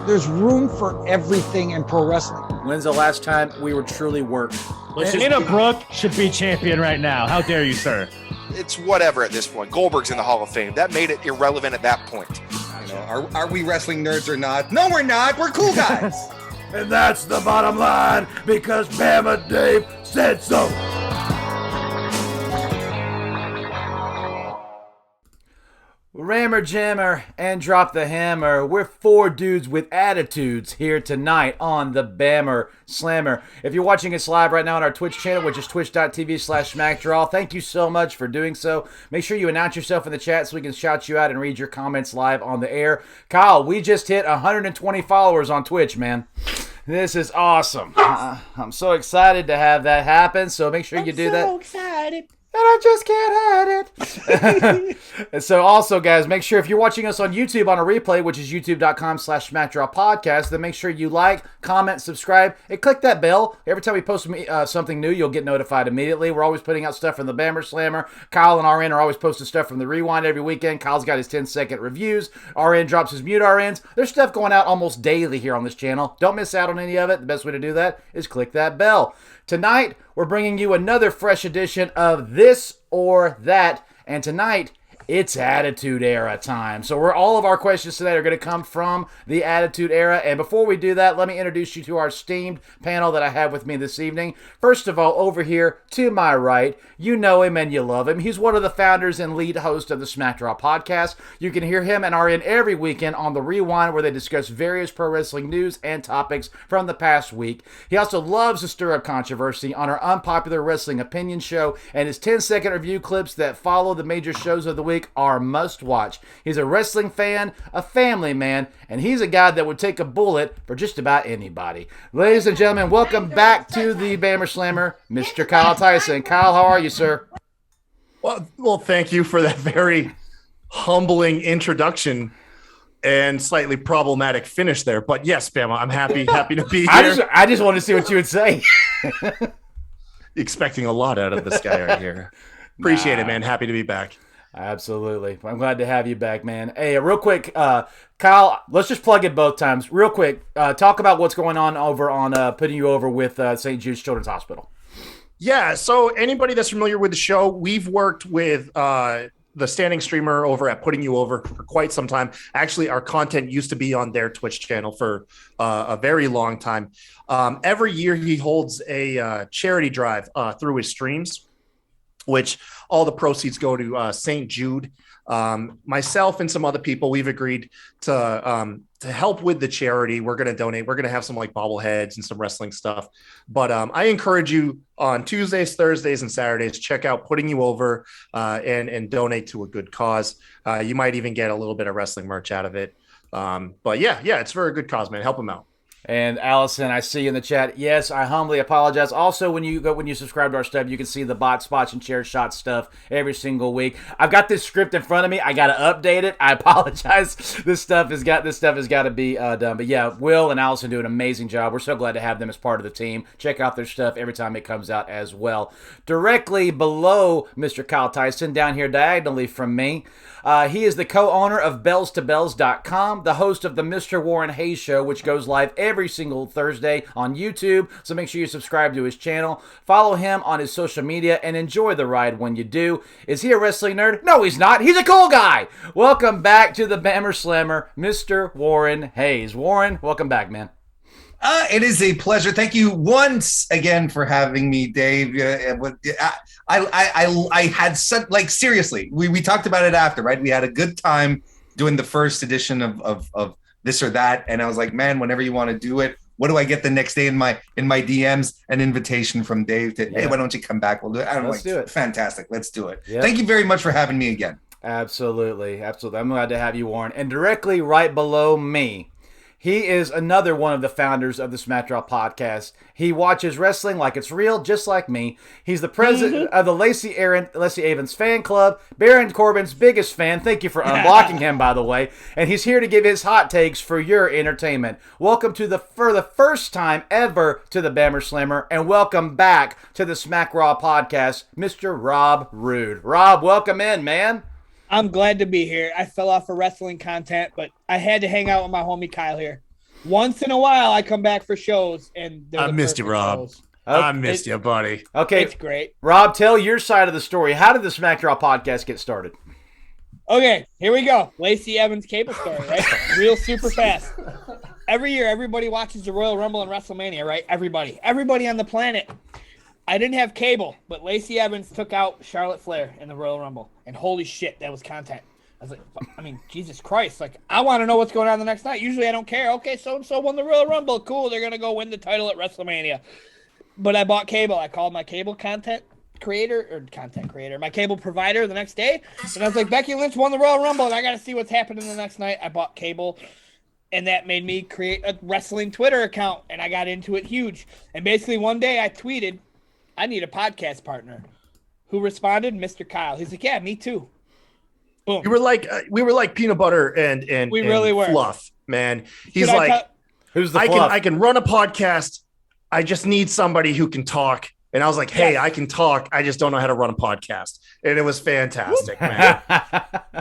There's room for everything in pro wrestling. When's the last time we were truly worked? Dana Brooke should be champion right now. How dare you, sir? It's whatever at this point. Goldberg's in the Hall of Fame. That made it irrelevant at that point. You know, are we wrestling nerds or not? No, we're not. We're cool guys. And that's the bottom line, because Bama Dave said so. Rammer Jammer and Drop the Hammer. We're four dudes with attitudes here tonight on the Bammer Slammer. If you're watching us live right now on our Twitch channel, which is twitch.tv/SmackDraw, thank you so much for doing so. Make sure you announce yourself in the chat so we can shout you out and read your comments live on the air. Kyle, we just hit 120 followers on Twitch, man. This is awesome. I'm so excited to have that happen, so make sure you do that. I'm so excited. And I just can't hide it. So also, guys, make sure if you're watching us on YouTube on a replay, which is youtube.com/SmackDraw Podcast, then make sure you like, comment, subscribe, and click that bell. Every time we post something new, you'll get notified immediately. We're always putting out stuff from the Bammer Slammer. Kyle and RN are always posting stuff from the Rewind every weekend. Kyle's got his 10-second reviews. RN drops his mute RNs. There's stuff going out almost daily here on this channel. Don't miss out on any of it. The best way to do that is click that bell. Tonight, we're bringing you another fresh edition of This or That, and tonight, it's Attitude Era time. So all of our questions today are going to come from the Attitude Era, and before we do that, let me introduce you to our esteemed panel that I have with me this evening. First of all, over here to my right, you know him and you love him. He's one of the founders and lead host of the SmackDraw Podcast. You can hear him and RN every weekend on the Rewind, where they discuss various pro wrestling news and topics from the past week. He also loves to stir up controversy on our Unpopular Wrestling Opinion show, and his 10-second review clips that follow the major shows of the week are must watch. He's a wrestling fan, a family man, and he's a guy that would take a bullet for just about anybody. Ladies and gentlemen, welcome back to the Bammer Slammer, Mr. Kyle Tyson. Kyle, how are you, sir? Well, thank you for that very humbling introduction and slightly problematic finish there. But yes, Bama, I'm happy to be here. I just wanted to see what you would say. Expecting a lot out of this guy right here. Appreciate it, man. Happy to be back. Absolutely. I'm glad to have you back, man. Hey, real quick, Kyle, let's just plug it both times. Real quick, talk about what's going on over on Putting You Over with St. Jude's Children's Hospital. Yeah, so anybody that's familiar with the show, we've worked with the standing streamer over at Putting You Over for quite some time. Actually, our content used to be on their Twitch channel for a very long time. Every year he holds a charity drive through his streams, which all the proceeds go to St. Jude. Myself and some other people, we've agreed to help with the charity. We're going to donate. We're going to have some like bobbleheads and some wrestling stuff. But I encourage you on Tuesdays, Thursdays, and Saturdays, check out Putting You Over and donate to a good cause. You might even get a little bit of wrestling merch out of it. But yeah, it's for a good cause, man. Help them out. And Alison, I see you in the chat. Yes, I humbly apologize. Also, when you subscribe to our stuff, you can see the bot spots and chair shot stuff every single week. I've got this script in front of me. I got to update it. I apologize. This stuff has got to be done. But yeah, Will and Alison do an amazing job. We're so glad to have them as part of the team. Check out their stuff every time it comes out as well. Directly below Mr. Kyle Tyson, down here diagonally from me, he is the co-owner of BellsToBells.com, the host of the Mr. Warren Hayes Show, which goes live every single Thursday on YouTube, so make sure you subscribe to his channel, follow him on his social media, and enjoy the ride when you do. Is he a wrestling nerd? No, he's not. He's a cool guy. Welcome back to the Bammer Slammer, Mr. Warren Hayes. Warren, welcome back, man. It is a pleasure. Thank you once again for having me, Dave. I had such, like, seriously, we talked about it after, right? We had a good time doing the first edition of This or That, and I was like, man, whenever you want to do it, what do I get the next day in my DMs? An invitation from Dave to, hey, why don't you come back? We'll do it. Let's do it. Fantastic. Let's do it. Yep. Thank you very much for having me again. Absolutely. I'm glad to have you, Warren. And directly right below me, he is another one of the founders of the SmackDraw Podcast. He watches wrestling like it's real, just like me. He's the president of the Lacey Evans fan club, Baron Corbin's biggest fan. Thank you for unblocking him, by the way. And he's here to give his hot takes for your entertainment. Welcome to for the first time ever to the Bammer Slammer, and welcome back to the SmackRaw Podcast, Mr. Rob Roode. Rob, welcome in, man. I'm glad to be here. I fell off of wrestling content, but I had to hang out with my homie Kyle here. Once in a while, I come back for shows, and I missed you, Rob. I missed you, buddy. Okay, it's great. Rob, tell your side of the story. How did the SmackDraw podcast get started? Okay, here we go. Lacey Evans cable story, right? Real super fast. Every year, everybody watches the Royal Rumble and WrestleMania, right? Everybody on the planet. I didn't have cable, but Lacey Evans took out Charlotte Flair in the Royal Rumble, and holy shit, that was content. I was like, I mean, Jesus Christ. Like, I want to know what's going on the next night. Usually I don't care. Okay, so-and-so won the Royal Rumble. Cool, they're going to go win the title at WrestleMania. But I bought cable. I called my cable content creator, my cable provider the next day. And I was like, Becky Lynch won the Royal Rumble, and I got to see what's happening the next night. I bought cable, and that made me create a wrestling Twitter account, and I got into it huge. And basically one day I tweeted, I need a podcast partner. Who responded? Mr. Kyle. He's like, yeah, me too. Boom. We were like peanut butter and we really were fluff, man. He's like, who's the fluff? I can run a podcast. I just need somebody who can talk. And I was like, hey, I can talk. I just don't know how to run a podcast. And it was fantastic, man.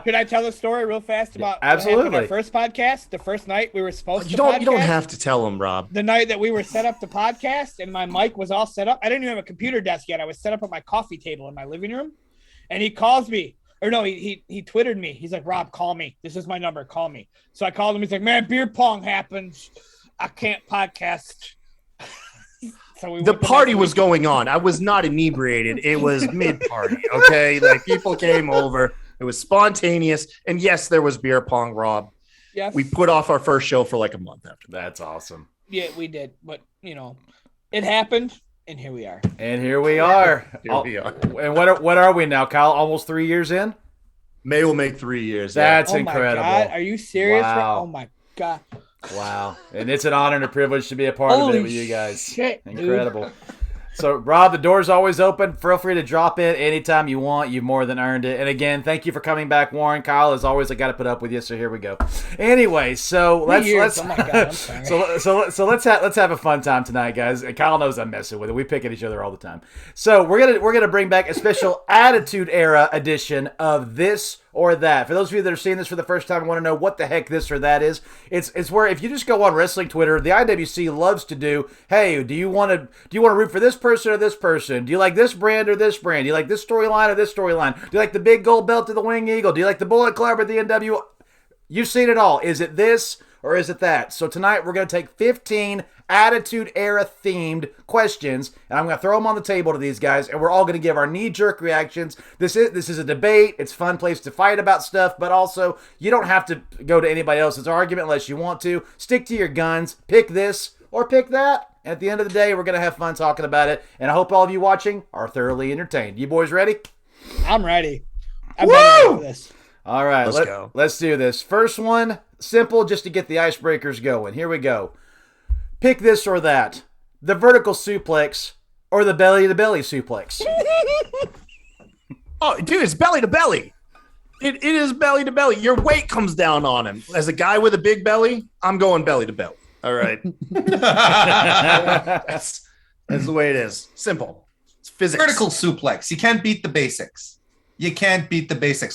Could I tell a story real fast about Absolutely. Our first podcast? The first night we were supposed to You don't have to tell him, Rob. The night that we were set up to podcast and my mic was all set up. I didn't even have a computer desk yet. I was set up at my coffee table in my living room. And he calls me. Or no, he Twittered me. He's like, Rob, call me. This is my number. Call me. So I called him. He's like, man, beer pong happens. I can't podcast. So the party was going on. I was not inebriated. It was mid-party, okay? Like, people came over. It was spontaneous. And yes, there was beer pong, Rob. Yes. We put off our first show for like a month after. That's awesome. Yeah, we did. But, it happened, and here we are. And here we are. And what are we now, Kyle? Almost 3 years in? May will make 3 years. That's incredible. My God. Are you serious? Wow. Oh, my God. Wow. And it's an honor and a privilege to be a part of it with you guys. Shit, incredible. So, Rob, the door's always open. Feel free to drop in anytime you want. You've more than earned it. And again, thank you for coming back, Warren. Kyle, as always, I got to put up with you. So here we go. Anyway, so let's Oh my God, I'm sorry. so let's have a fun time tonight, guys. And Kyle knows I'm messing with it. We pick at each other all the time. So we're gonna bring back a special Attitude Era edition of This or That. For those of you that are seeing this for the first time and want to know what the heck this or that is, it's where if you just go on wrestling Twitter, the IWC loves to do, hey, do you want to root for this person or this person? Do you like this brand or this brand? Do you like this storyline or this storyline? Do you like the big gold belt or the Wing Eagle? Do you like the Bullet Club or the NW? You've seen it all. Is it this or is it that? So tonight we're going to take 15 Attitude Era themed questions, and I'm going to throw them on the table to these guys, and we're all going to give our knee-jerk reactions. This is a debate. It's a fun place to fight about stuff, but also you don't have to go to anybody else's argument unless you want to. Stick to your guns. Pick this or pick that. At the end of the day, we're going to have fun talking about it, and I hope all of you watching are thoroughly entertained. You boys ready? I'm ready. I've been ready for this. All right, let's go. Let's do this. First one, simple, just to get the icebreakers going. Here we go. Pick this or that. The vertical suplex or the belly-to-belly suplex. Oh, dude, it's belly to belly. It is belly to belly. Your weight comes down on him. As a guy with a big belly, I'm going belly to belly. All right. That's the way it is. Simple. It's physics. Vertical suplex. You can't beat the basics.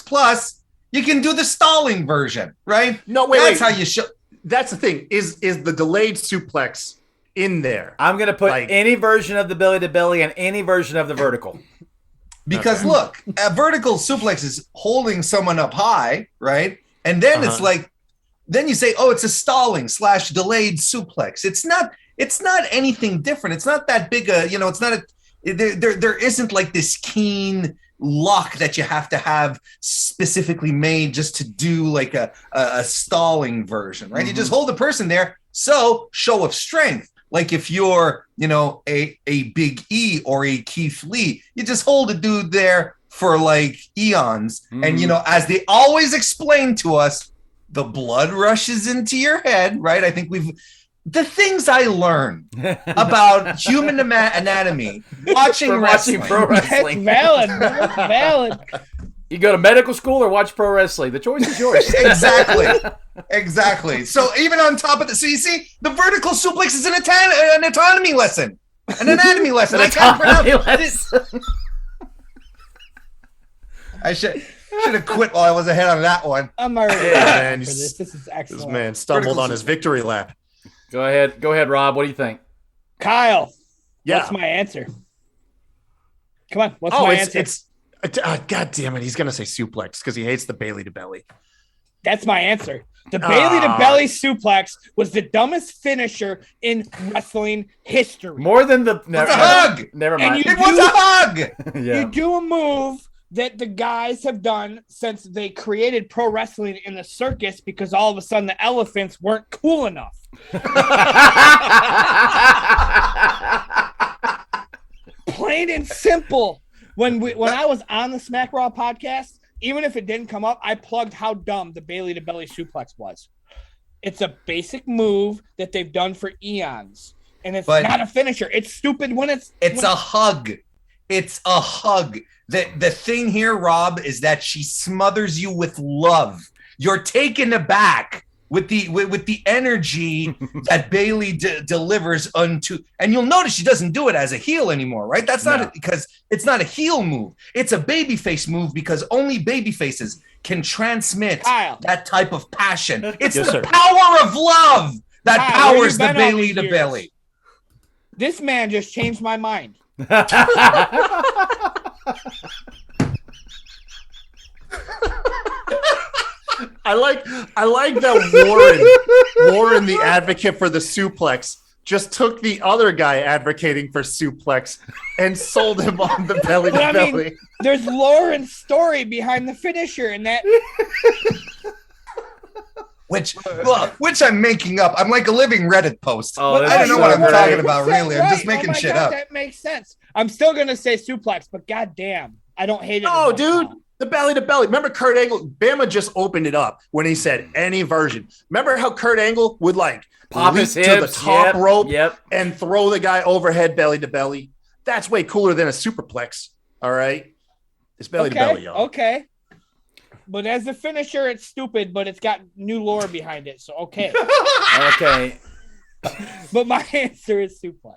Plus, you can do the stalling version, right? No, wait. That's how you show. That's the thing. Is the delayed suplex in there? I'm going to put any version of the belly-to-belly and any version of the vertical. Because look, a vertical suplex is holding someone up high, right? And then it's like, then you say, oh, it's a stalling / delayed suplex. It's not anything different. It's not that big it's not there isn't like this keen lock that you have to have specifically made just to do like a stalling version, right? You just hold the person there. So show of strength. Like if you're, a Big E or a Keith Lee, you just hold a dude there for like eons. And, as they always explain to us, the blood rushes into your head, right? I think the things I learned about human anatomy watching wrestling. Pro wrestling. That's valid. You go to medical school or watch pro wrestling. The choice is yours. Exactly. So even on top of so you see, the vertical suplex is an anatomy lesson. An anatomy lesson. I can't pronounce it. I should have quit while I was ahead on that one. I'm already man, for this. This is excellent. This man stumbled on his victory lap. Go ahead, Rob. What do you think? Kyle. Yeah. What's my answer? Come on. What's my answer? God damn it. He's going to say suplex because he hates the Bailey to belly. That's my answer. The Bailey to belly suplex was the dumbest finisher in wrestling history. More than the hug. Never mind. It was a hug. Yeah. You do a move that the guys have done since they created pro wrestling in the circus because all of a sudden the elephants weren't cool enough. Plain and simple. When I was on the Smack Raw podcast, even if it didn't come up, I plugged how dumb the Bailey to belly suplex was. It's a basic move that they've done for eons, and it's not a finisher. It's stupid when it's a hug. It's a hug. The thing here, Rob, is that she smothers you with love. You're taken aback with the energy that Bailey delivers unto, and you'll notice she doesn't do it as a heel anymore, right? That's not because it's not a heel move. It's a babyface move because only babyfaces can transmit that type of passion. It's the power of love that powers the Bailey to belly. This man just changed my mind. I like that Warren, the advocate for the suplex, just took the other guy advocating for suplex and sold him on the belly to belly. There's lore and story behind the finisher, and that which I'm making up. I'm like a living Reddit post. Oh, I don't know what I'm talking about, really. I'm just making shit up. That makes sense. I'm still gonna say suplex, but goddamn, I don't hate it. Oh, dude. The belly to belly. Remember Kurt Angle? Bama just opened it up when he said any version. Remember how Kurt Angle would like pop his hips to the top rope yep. and throw the guy overhead belly to belly? That's way cooler than a superplex. All right. It's belly to belly, y'all. Okay. But as a finisher, it's stupid, but it's got new lore behind it. So, okay. Okay. But my answer is suplex.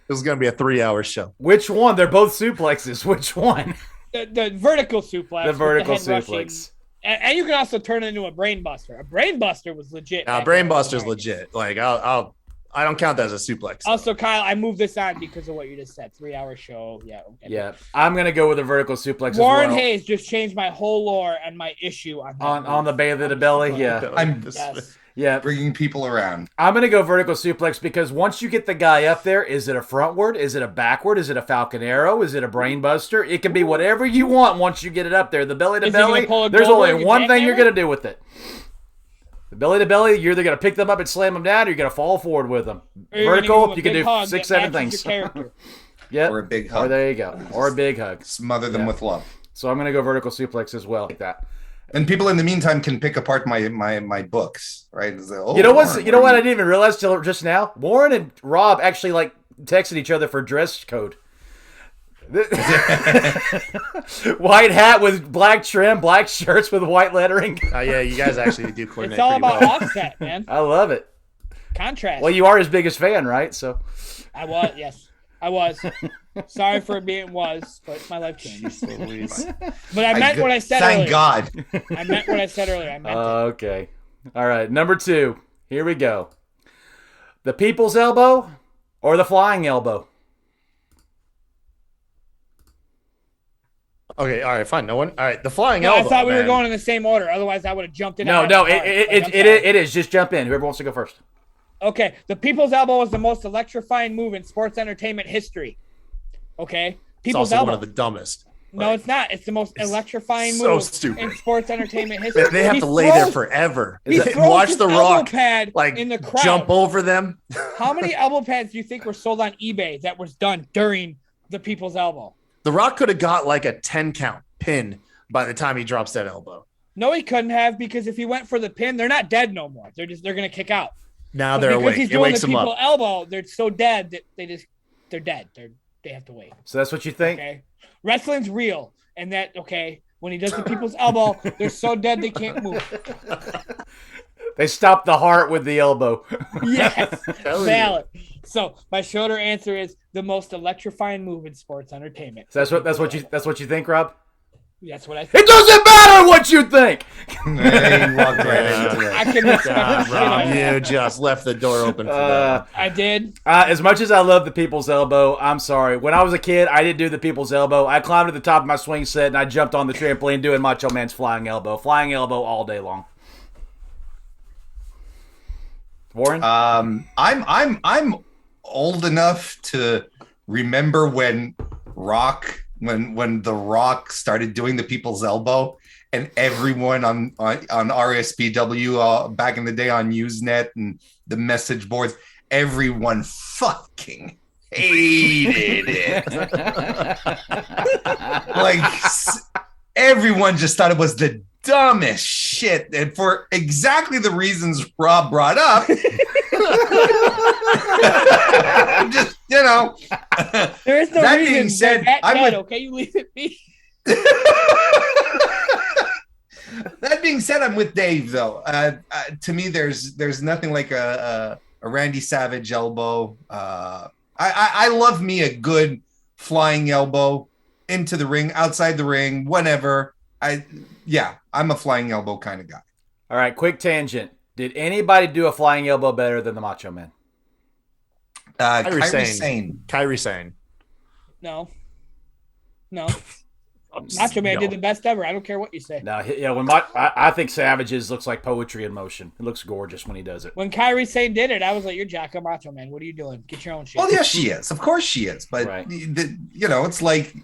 This is going to be a 3-hour show. Which one? They're both suplexes. Which one? The vertical suplex. The vertical suplex. And you can also turn it into a brain buster. A brain buster was legit. Brain buster's legit. Like I don't count that as a suplex. Also, Kyle, I moved this on because of what you just said. 3-hour show. Yeah. Okay. Yeah. I'm gonna go with a vertical suplex. Warren as well. Hayes just changed my whole lore and my issue on the Bailey to belly. Yeah. I'm bringing people around. I'm going to go vertical suplex because once you get the guy up there, is it a frontward? Is it a backward? Is it a Falcon Arrow? Is it a brain buster? It can be whatever you want once you get it up there. The belly to belly, there's only one thing you're going to do with it. The belly to belly, you're either going to pick them up and slam them down or you're going to fall forward with them. Vertical, you can do 6-7 things. Yep. Or a big hug. Or there you go. Or a big hug. Smother them with love. So I'm going to go vertical suplex as well. Like that. And people in the meantime can pick apart my books, right? Like, you know what? I didn't even realize till just now. Warren and Rob actually like texted each other for dress code. White hat with black trim, black shirts with white lettering. Yeah, you guys actually do coordinate. It's all about offset, man. I love it. Contrast. Well, you are his biggest fan, right? So I was, yes. I was. Sorry for being but my life changed. But I meant what I said earlier. Thank God. I meant what I said earlier. I meant it. Okay. All right. Number 2. Here we go. The people's elbow or the flying elbow? Okay. All right. Fine. No one. All right. The flying elbow. I thought we were going in the same order. Otherwise, I would have jumped in. No. It is. Just jump in. Whoever wants to go first. Okay. The people's elbow was the most electrifying move in sports entertainment history. Okay. People's it's also elbow. one of the dumbest. No, it's not. It's the most electrifying so move stupid. in sports entertainment history. They have to lay there forever. He Watch The Rock pad in the crowd. Jump over them. How many elbow pads do you think were sold on eBay that was done during the people's elbow? The Rock could have got like a 10 count pin by the time he drops that elbow. No, he couldn't have, because if he went for the pin, they're not dead no more. They're going to kick out. Now they're awake. He's doing the people elbow. They're so dead that they're dead. They have to wait. So that's what you think? Okay. Wrestling's real. And that, when he does the people's elbow, they're so dead they can't move. They stop the heart with the elbow. Yes. Valid. So my shorter answer is the most electrifying move in sports entertainment. So that's what you think, Rob? That's what I It think. doesn't matter what you think. Hey, you walked right into it. I can respect the shit out of that. You just left the door open for that. I did. As much as I love the people's elbow, I'm sorry. When I was a kid, I didn't do the people's elbow. I climbed to the top of my swing set and I jumped on the trampoline doing Macho Man's flying elbow. Flying elbow all day long. Warren? I'm old enough to remember when when The Rock started doing the people's elbow, and everyone on RSPW back in the day on Usenet and the message boards, everyone fucking hated it. Everyone just thought it was the dumbest shit, and for exactly the reasons Rob brought up. Just There is no that reason. being said, that I'm with- okay, you leave it be. That being said, I'm with Dave though. To me, there's nothing like a Randy Savage elbow. I love me a good flying elbow into the ring, outside the ring, whatever. I'm a flying elbow kind of guy. All right, quick tangent. Did anybody do a flying elbow better than the Macho Man? Kairi Sane. Kairi Sane. No. Macho Man did the best ever. I don't care what you say. No, I think Savage's looks like poetry in motion. It looks gorgeous when he does it. When Kairi Sane did it, I was like, "You're Jacko Macho Man. What are you doing? Get your own shit." Well, yes, she is. Of course, she is. But Right. It's like,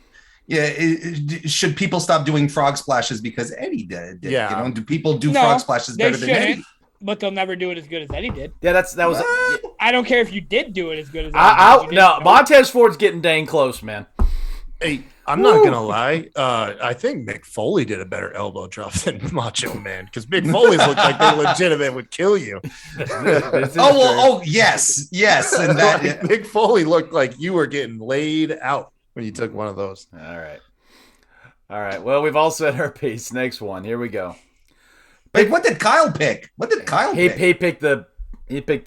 should people stop doing frog splashes because Eddie did? Yeah. Do people do No, frog splashes they better than Eddie? shouldn't, but they'll never do it as good as Eddie did. Yeah, that was. I don't care if you did do it as good as Eddie did. No, Montez Ford's getting dang close, man. Hey, I'm not gonna lie. I think Mick Foley did a better elbow drop than Macho Man, because Mick Foley's looked like they legitimate would kill you. Yes, and that. Mick Foley looked like you were getting laid out when you took one of those. All right. Well, we've all said our piece. Next one. Here we go. Wait, what did Kyle pick? He picked the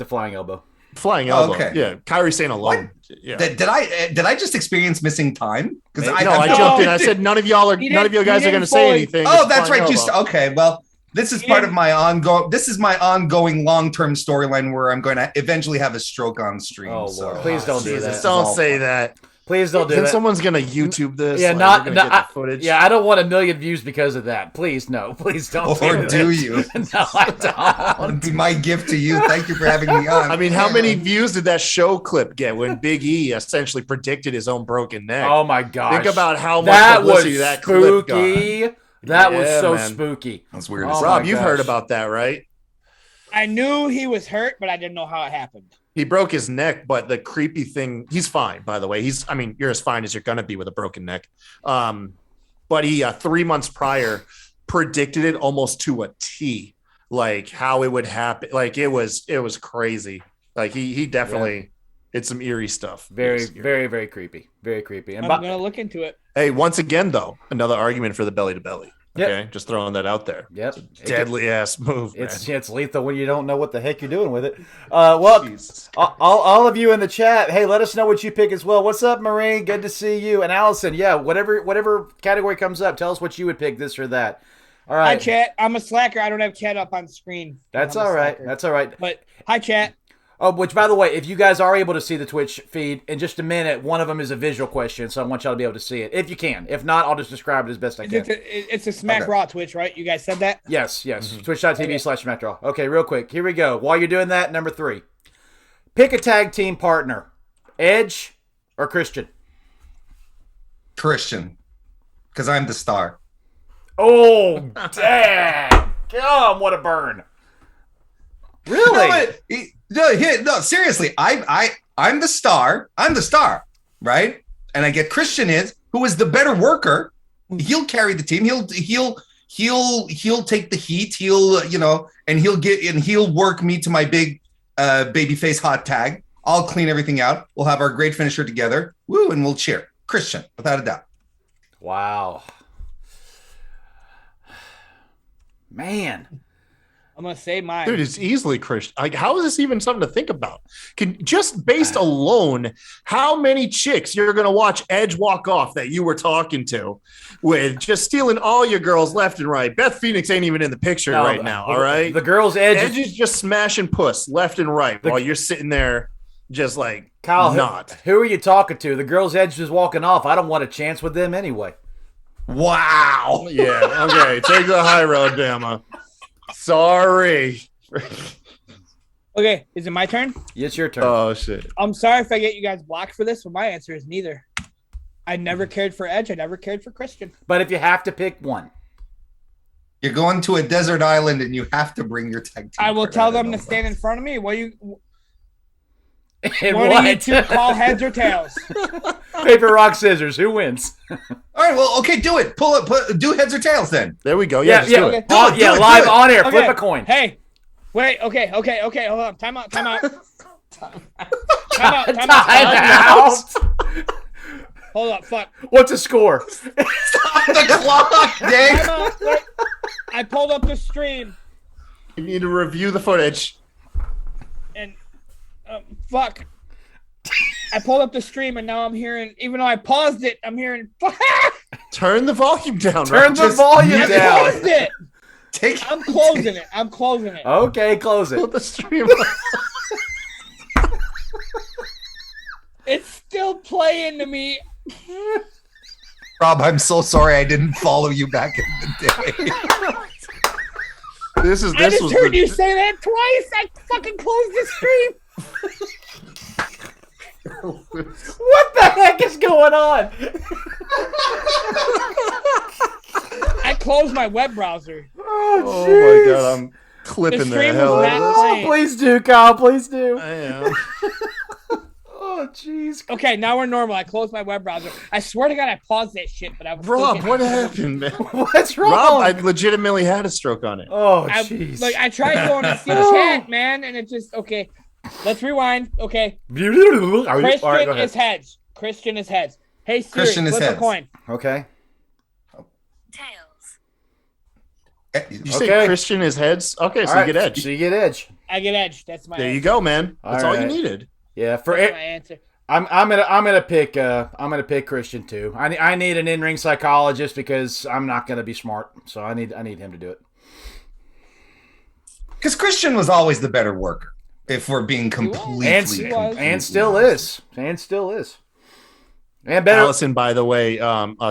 flying elbow. Flying elbow. Okay. Yeah, Kairi Sane alone. What? Yeah. Did I just experience missing time? Because I jumped in. I said none of you guys are going to say anything. Oh, It's that's flying right. elbow. Okay. Well, this is part of my ongoing long-term storyline where I'm going to eventually have a stroke on stream. Oh, so. Lord. Please don't do Jesus, that. don't say that. Please don't do Then that. someone's going to YouTube this. Yeah, like, we're gonna get the footage. I don't want 1 million views because of that. Please, no. Please don't. Or do you? No, I don't. It'd be my gift to you. Thank you for having me on. I mean, how many views did that show clip get when Big E essentially predicted his own broken neck? Oh my gosh! Think about how much that publicity was that clip got. spooky. That was Yeah, so man. spooky. That's weird. Oh, Rob, my you've gosh. heard about that, right? I knew he was hurt, but I didn't know how it happened. He broke his neck, but the creepy thing, he's fine, by the way. You're as fine as you're going to be with a broken neck. But he, 3 months prior, predicted it almost to a T, like how it would happen. Like it was crazy. Like he definitely, it's some eerie stuff. Very, It's eerie. very, very creepy. Very creepy. And I'm gonna look into it. Hey, once again, though, another argument for the belly to belly. Yep. Okay, just throwing that out there. Yep. Deadly ass move. It's lethal when you don't know what the heck you're doing with it. Well, Jesus. all of you in the chat, hey, let us know what you pick as well. What's up, Marie? Good to see you. And Allison, yeah, whatever category comes up, tell us what you would pick, this or that. All Hi, right. chat. I'm a slacker. I don't have chat up on screen. That's I'm a all right. slacker. That's all right. But hi, chat. Oh, which, by the way, if you guys are able to see the Twitch feed, in just a minute, one of them is a visual question, so I want y'all to be able to see it. If you can. If not, I'll just describe it as best I can. It's a Smack Okay. Raw Twitch, right? You guys said that? Yes. Twitch.tv/SmackDraw. Okay, real quick. Here we go. While you're doing that, number 3. Pick a tag team partner. Edge or Christian? Christian, because I'm the star. Oh, dang. Come, what a burn. Really? No, seriously. I'm the star. I'm the star, right? And I get Christian who is the better worker. He'll carry the team. He'll take the heat. He'll work me to my big babyface hot tag. I'll clean everything out. We'll have our great finisher together. Woo, and we'll cheer. Christian, without a doubt. Wow. Man. I'm gonna say mine. Dude, it's easily Christian. Like, how is this even something to think about? Just based alone, how many chicks you're gonna watch Edge walk off that you were talking to with just stealing all your girls left and right? Beth Phoenix ain't even in the picture right now. All right, the girls' Edge is just smashing puss left and right while you're sitting there, just like Kyle. Not. Who are you talking to? The girls' Edge is walking off. I don't want a chance with them anyway. Wow. Yeah. Okay. Take the high road, Bama. Sorry. Okay, is it my turn? It's your turn. Oh shit. I'm sorry if I get you guys blocked for this, but my answer is neither. I never cared for Edge. I never cared for Christian. But if you have to pick one, You're going to a desert island and you have to bring your tag team. I will partner. tell I them don't to know. stand in front of me. What do you? and What do you what? two call heads or tails? Paper, rock, scissors. Who wins? All right, well, okay, do it. Do heads or tails then. There we go. Yeah, just do it. Okay. Oh, Do yeah, it, live do it. on air. Okay. Flip a coin. Hey, wait. Okay. Hold on. Time out. Time out. Hold up. Fuck. What's the score? Stop the clock, Dave. Time out. Wait. I pulled up the stream You need to review the footage. and fuck. I pulled up the stream and now I'm hearing. Even though I paused it, I'm hearing. Turn the volume down. Turn the Just volume I down. closed it. Take. I'm closing it. I'm closing it. Okay, close Put it. the stream. It's still playing to me. Rob, I'm so sorry I didn't follow you back in the day. This I just was heard the- you say that twice. I fucking closed the stream. What the heck is going on? I closed my web browser. Oh, Oh my god, I'm clipping The the stream hell was out of not this. playing. please do, Kyle. Please do. I am. Oh, jeez. Okay, now we're normal. I closed my web browser. I swear to God, I paused that shit, but I was Rob, still what getting- happened, man? What's wrong? Rob, I legitimately had a stroke on it. Oh, I, jeez. like I tried going to see chat, man, and it just okay. Let's rewind. Okay, Are you, all right, go Christian ahead. is heads. Christian is heads. Hey Siri, Christian is flip a heads. coin. Okay. You Okay. say Christian is heads? Okay, so All right, you get edge. So you get edge. I get edge. That's my. There you answer. go, man. That's all you right. needed. Yeah, for That's it. my answer. I'm gonna pick Christian too. I need an in-ring psychologist because I'm not gonna be smart. So I need him to do it. Because Christian was always the better worker, if we're being completely. And still is. And better. Alison, by the way,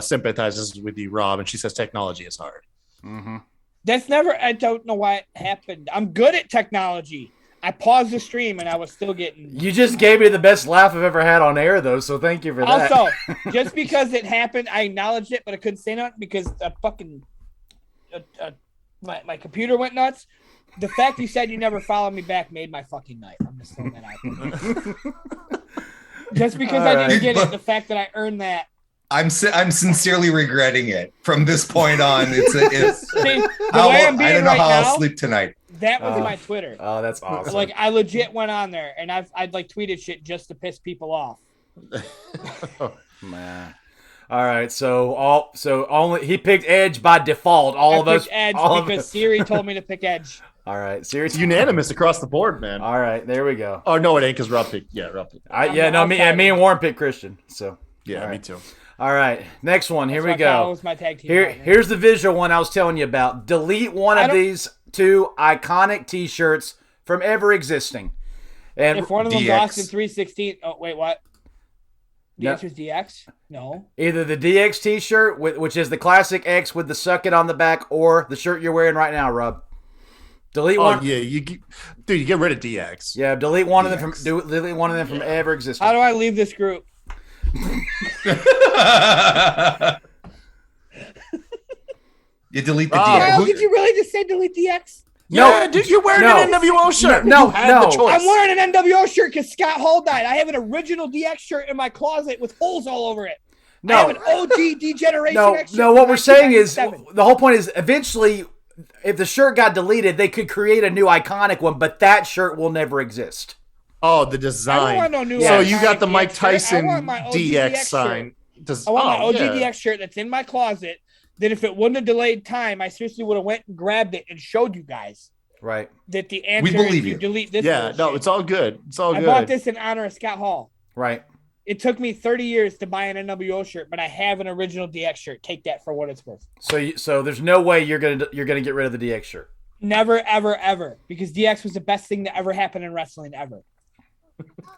sympathizes with you, Rob, and she says technology is hard. Mm-hmm. That's never. I don't know why it happened. I'm good at technology. I paused the stream and I was still getting. You just gave me the best laugh I've ever had on air, though. So thank you for that. Also, just because it happened, I acknowledged it, but I couldn't say nothing because my computer went nuts. The fact you said you never followed me back made my fucking night. I'm just throwing that out there. Just because I didn't get it, the fact that I earned that. I'm sincerely regretting it from this point on. It's See, the I way I'm don't being know right how now, I'll sleep tonight. that was my Twitter. Oh, that's awesome. Like I legit went on there and I'd like tweeted shit just to piss people off. Man. All right, so only he picked Edge by default. All of us, picked Edge all of because us. Siri told me to pick Edge. All right, It's seriously. unanimous across the board, man. All right, there we go. Oh no, it ain't because Rob picked. Yeah, Rob picked. Me and Warren picked Christian. So Yeah, All me right. too. all right, next one. Here That's we why Kyle go. was my tag team partner. Here's the visual one I was telling you about. Delete one of these two iconic T-shirts from ever existing. And If one of them DX. lost in 316, oh wait, what? The No. answer is DX? No. either the DX T-shirt, which is the classic X with the suck it on the back, or the shirt you're wearing right now, Rob. Delete Oh one. yeah, you get rid of DX. Yeah, delete one of them from ever existing. How do I leave this group? You delete the Oh. DX. Kyle, did you really just say delete DX? Yeah, dude, you're wearing No. an NWO shirt. No, You had no. the choice. I'm wearing an NWO shirt because Scott Hall died. I have an original DX shirt in my closet with holes all over it. I have an OG Degeneration No, X shirt no. What from we're saying is 1997. the whole point is eventually, if the shirt got deleted, they could create a new iconic one, but that shirt will never exist. Oh, the I don't design. want no new. So iconic you got the Mike DX shirt. I Tyson want my OG DX shirt. sign. I want my OG yeah. DX shirt that's in my closet. Then if it wouldn't have delayed time, I seriously would have went and grabbed it and showed you guys. Right. that the answer believe is you. delete this. Yeah, bullshit. no, it's all good. It's all I good. bought this in honor of Scott Hall. Right. It took me 30 years to buy an NWO shirt, but I have an original DX shirt. Take that for what it's worth. So there's no way you're gonna get rid of the DX shirt. Never, ever, ever, because DX was the best thing that ever happened in wrestling ever.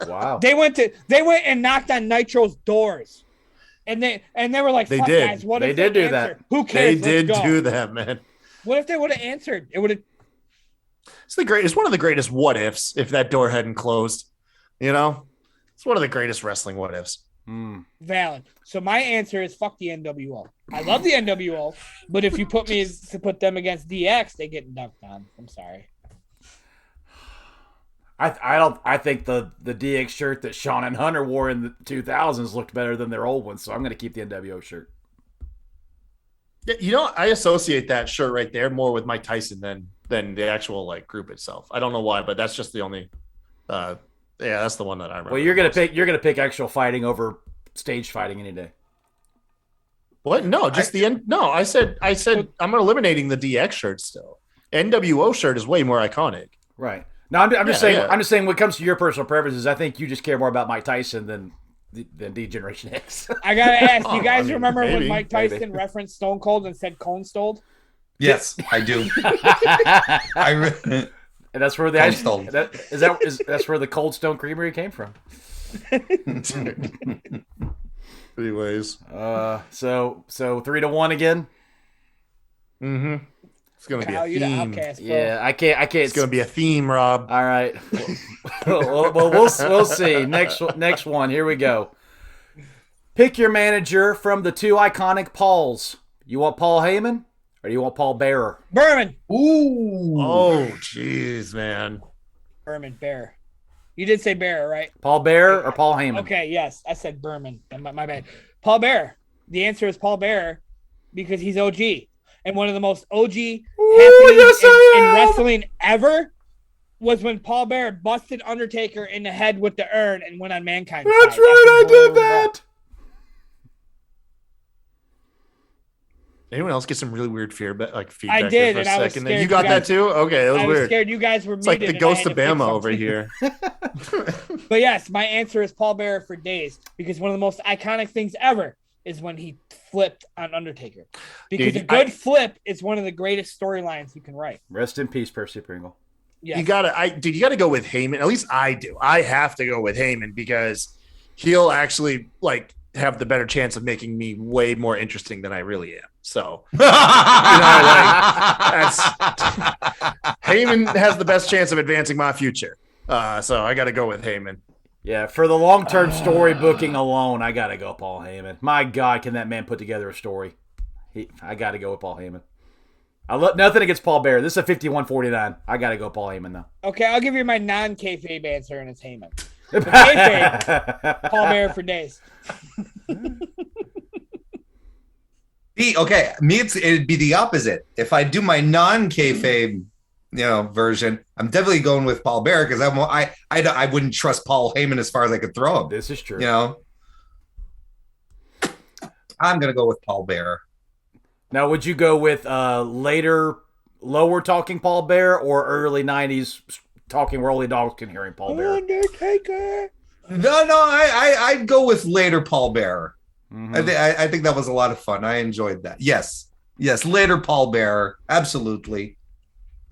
Wow. They went and knocked on Nitro's doors, and they were like, They "Fuck, did. guys, what They if did do answered? that. Who They cares? did Let's go." do that, man. What if they would have answered? It would have. It's one of the greatest what ifs if that door hadn't closed. You know, it's one of the greatest wrestling what ifs. Valid. So my answer is fuck the NWO. I love the NWO, but if you put them against DX, they get dunked on. I'm sorry. I think the DX shirt that Shawn and Hunter wore in the 2000s looked better than their old ones, so I'm going to keep the NWO shirt. Yeah, you know, I associate that shirt right there more with Mike Tyson than the actual like group itself. I don't know why, but that's just the only. That's the one that I remember. Well, you're gonna pick actual fighting over stage fighting any day. What? No, just the end. No, I said I'm eliminating the DX shirt still. NWO shirt is way more iconic. Right. No, I'm just saying. yeah. I'm just saying. When it comes to your personal preferences, I think you just care more about Mike Tyson than D Generation X. I gotta ask, you guys remember when maybe, Mike Tyson referenced Stone Cold and said Cone Stoled? Yes, I do. And that's where that's where the Cold Stone Creamery came from. Anyways, so 3-1 again. mm-hmm. It's gonna Kyle, be you a the theme. outcast, bro. Yeah, I can't. It's gonna be a theme, Rob. All right. well, we'll see. Next one. Here we go. Pick your manager from the two iconic Pauls. You want Paul Heyman or do you want Paul Bearer? Berman. Ooh. Oh, jeez, man. Berman, Bear. You did say Bear, right? Paul Bearer or Paul Heyman? Okay, yes. I said Berman. My bad. Paul Bear. The answer is Paul Bear because he's OG. And one of the most OG happenings in wrestling ever was when Paul Bear busted Undertaker in the head with the urn and went on Mankind. That's right, I did that. Anyone else get some really weird feedback? I did, there and for I a was second? scared You got you that guys- too? Okay, it was I was weird. scared you guys were It's like the muted and ghost I had of to pick Bama over something. here. But yes, my answer is Paul Bearer for days because one of the most iconic things ever is when he flipped on Undertaker. Because Dude, a good flip is one of the greatest storylines you can write. Rest in peace, Percy Pringle. Yes. You gotta go with Heyman. At least I do. I have to go with Heyman because he'll actually like have the better chance of making me way more interesting than I really am. So Heyman has the best chance of advancing my future. So I gotta go with Heyman. Yeah, for the long-term story booking alone, I got to go Paul Heyman. My God, can that man put together a story? I got to go with Paul Heyman. I love nothing against Paul Bearer. This is a 51-49. I got to go Paul Heyman, though. Okay, I'll give you my non-kayfabe answer, and it's Heyman. For kayfabe, Paul Bearer for days. Okay, it'd be the opposite. If I do my non-kayfabe, version, I'm definitely going with Paul Bearer because I wouldn't trust Paul Heyman as far as I could throw him. This is true. I'm gonna go with Paul Bearer. Now, would you go with later, lower talking Paul Bearer or early 90s talking where only dogs can hear him Paul Bearer? Undertaker. No, I'd go with later Paul Bearer. Mm-hmm. I think that was a lot of fun. I enjoyed that. Yes, later Paul Bearer. Absolutely.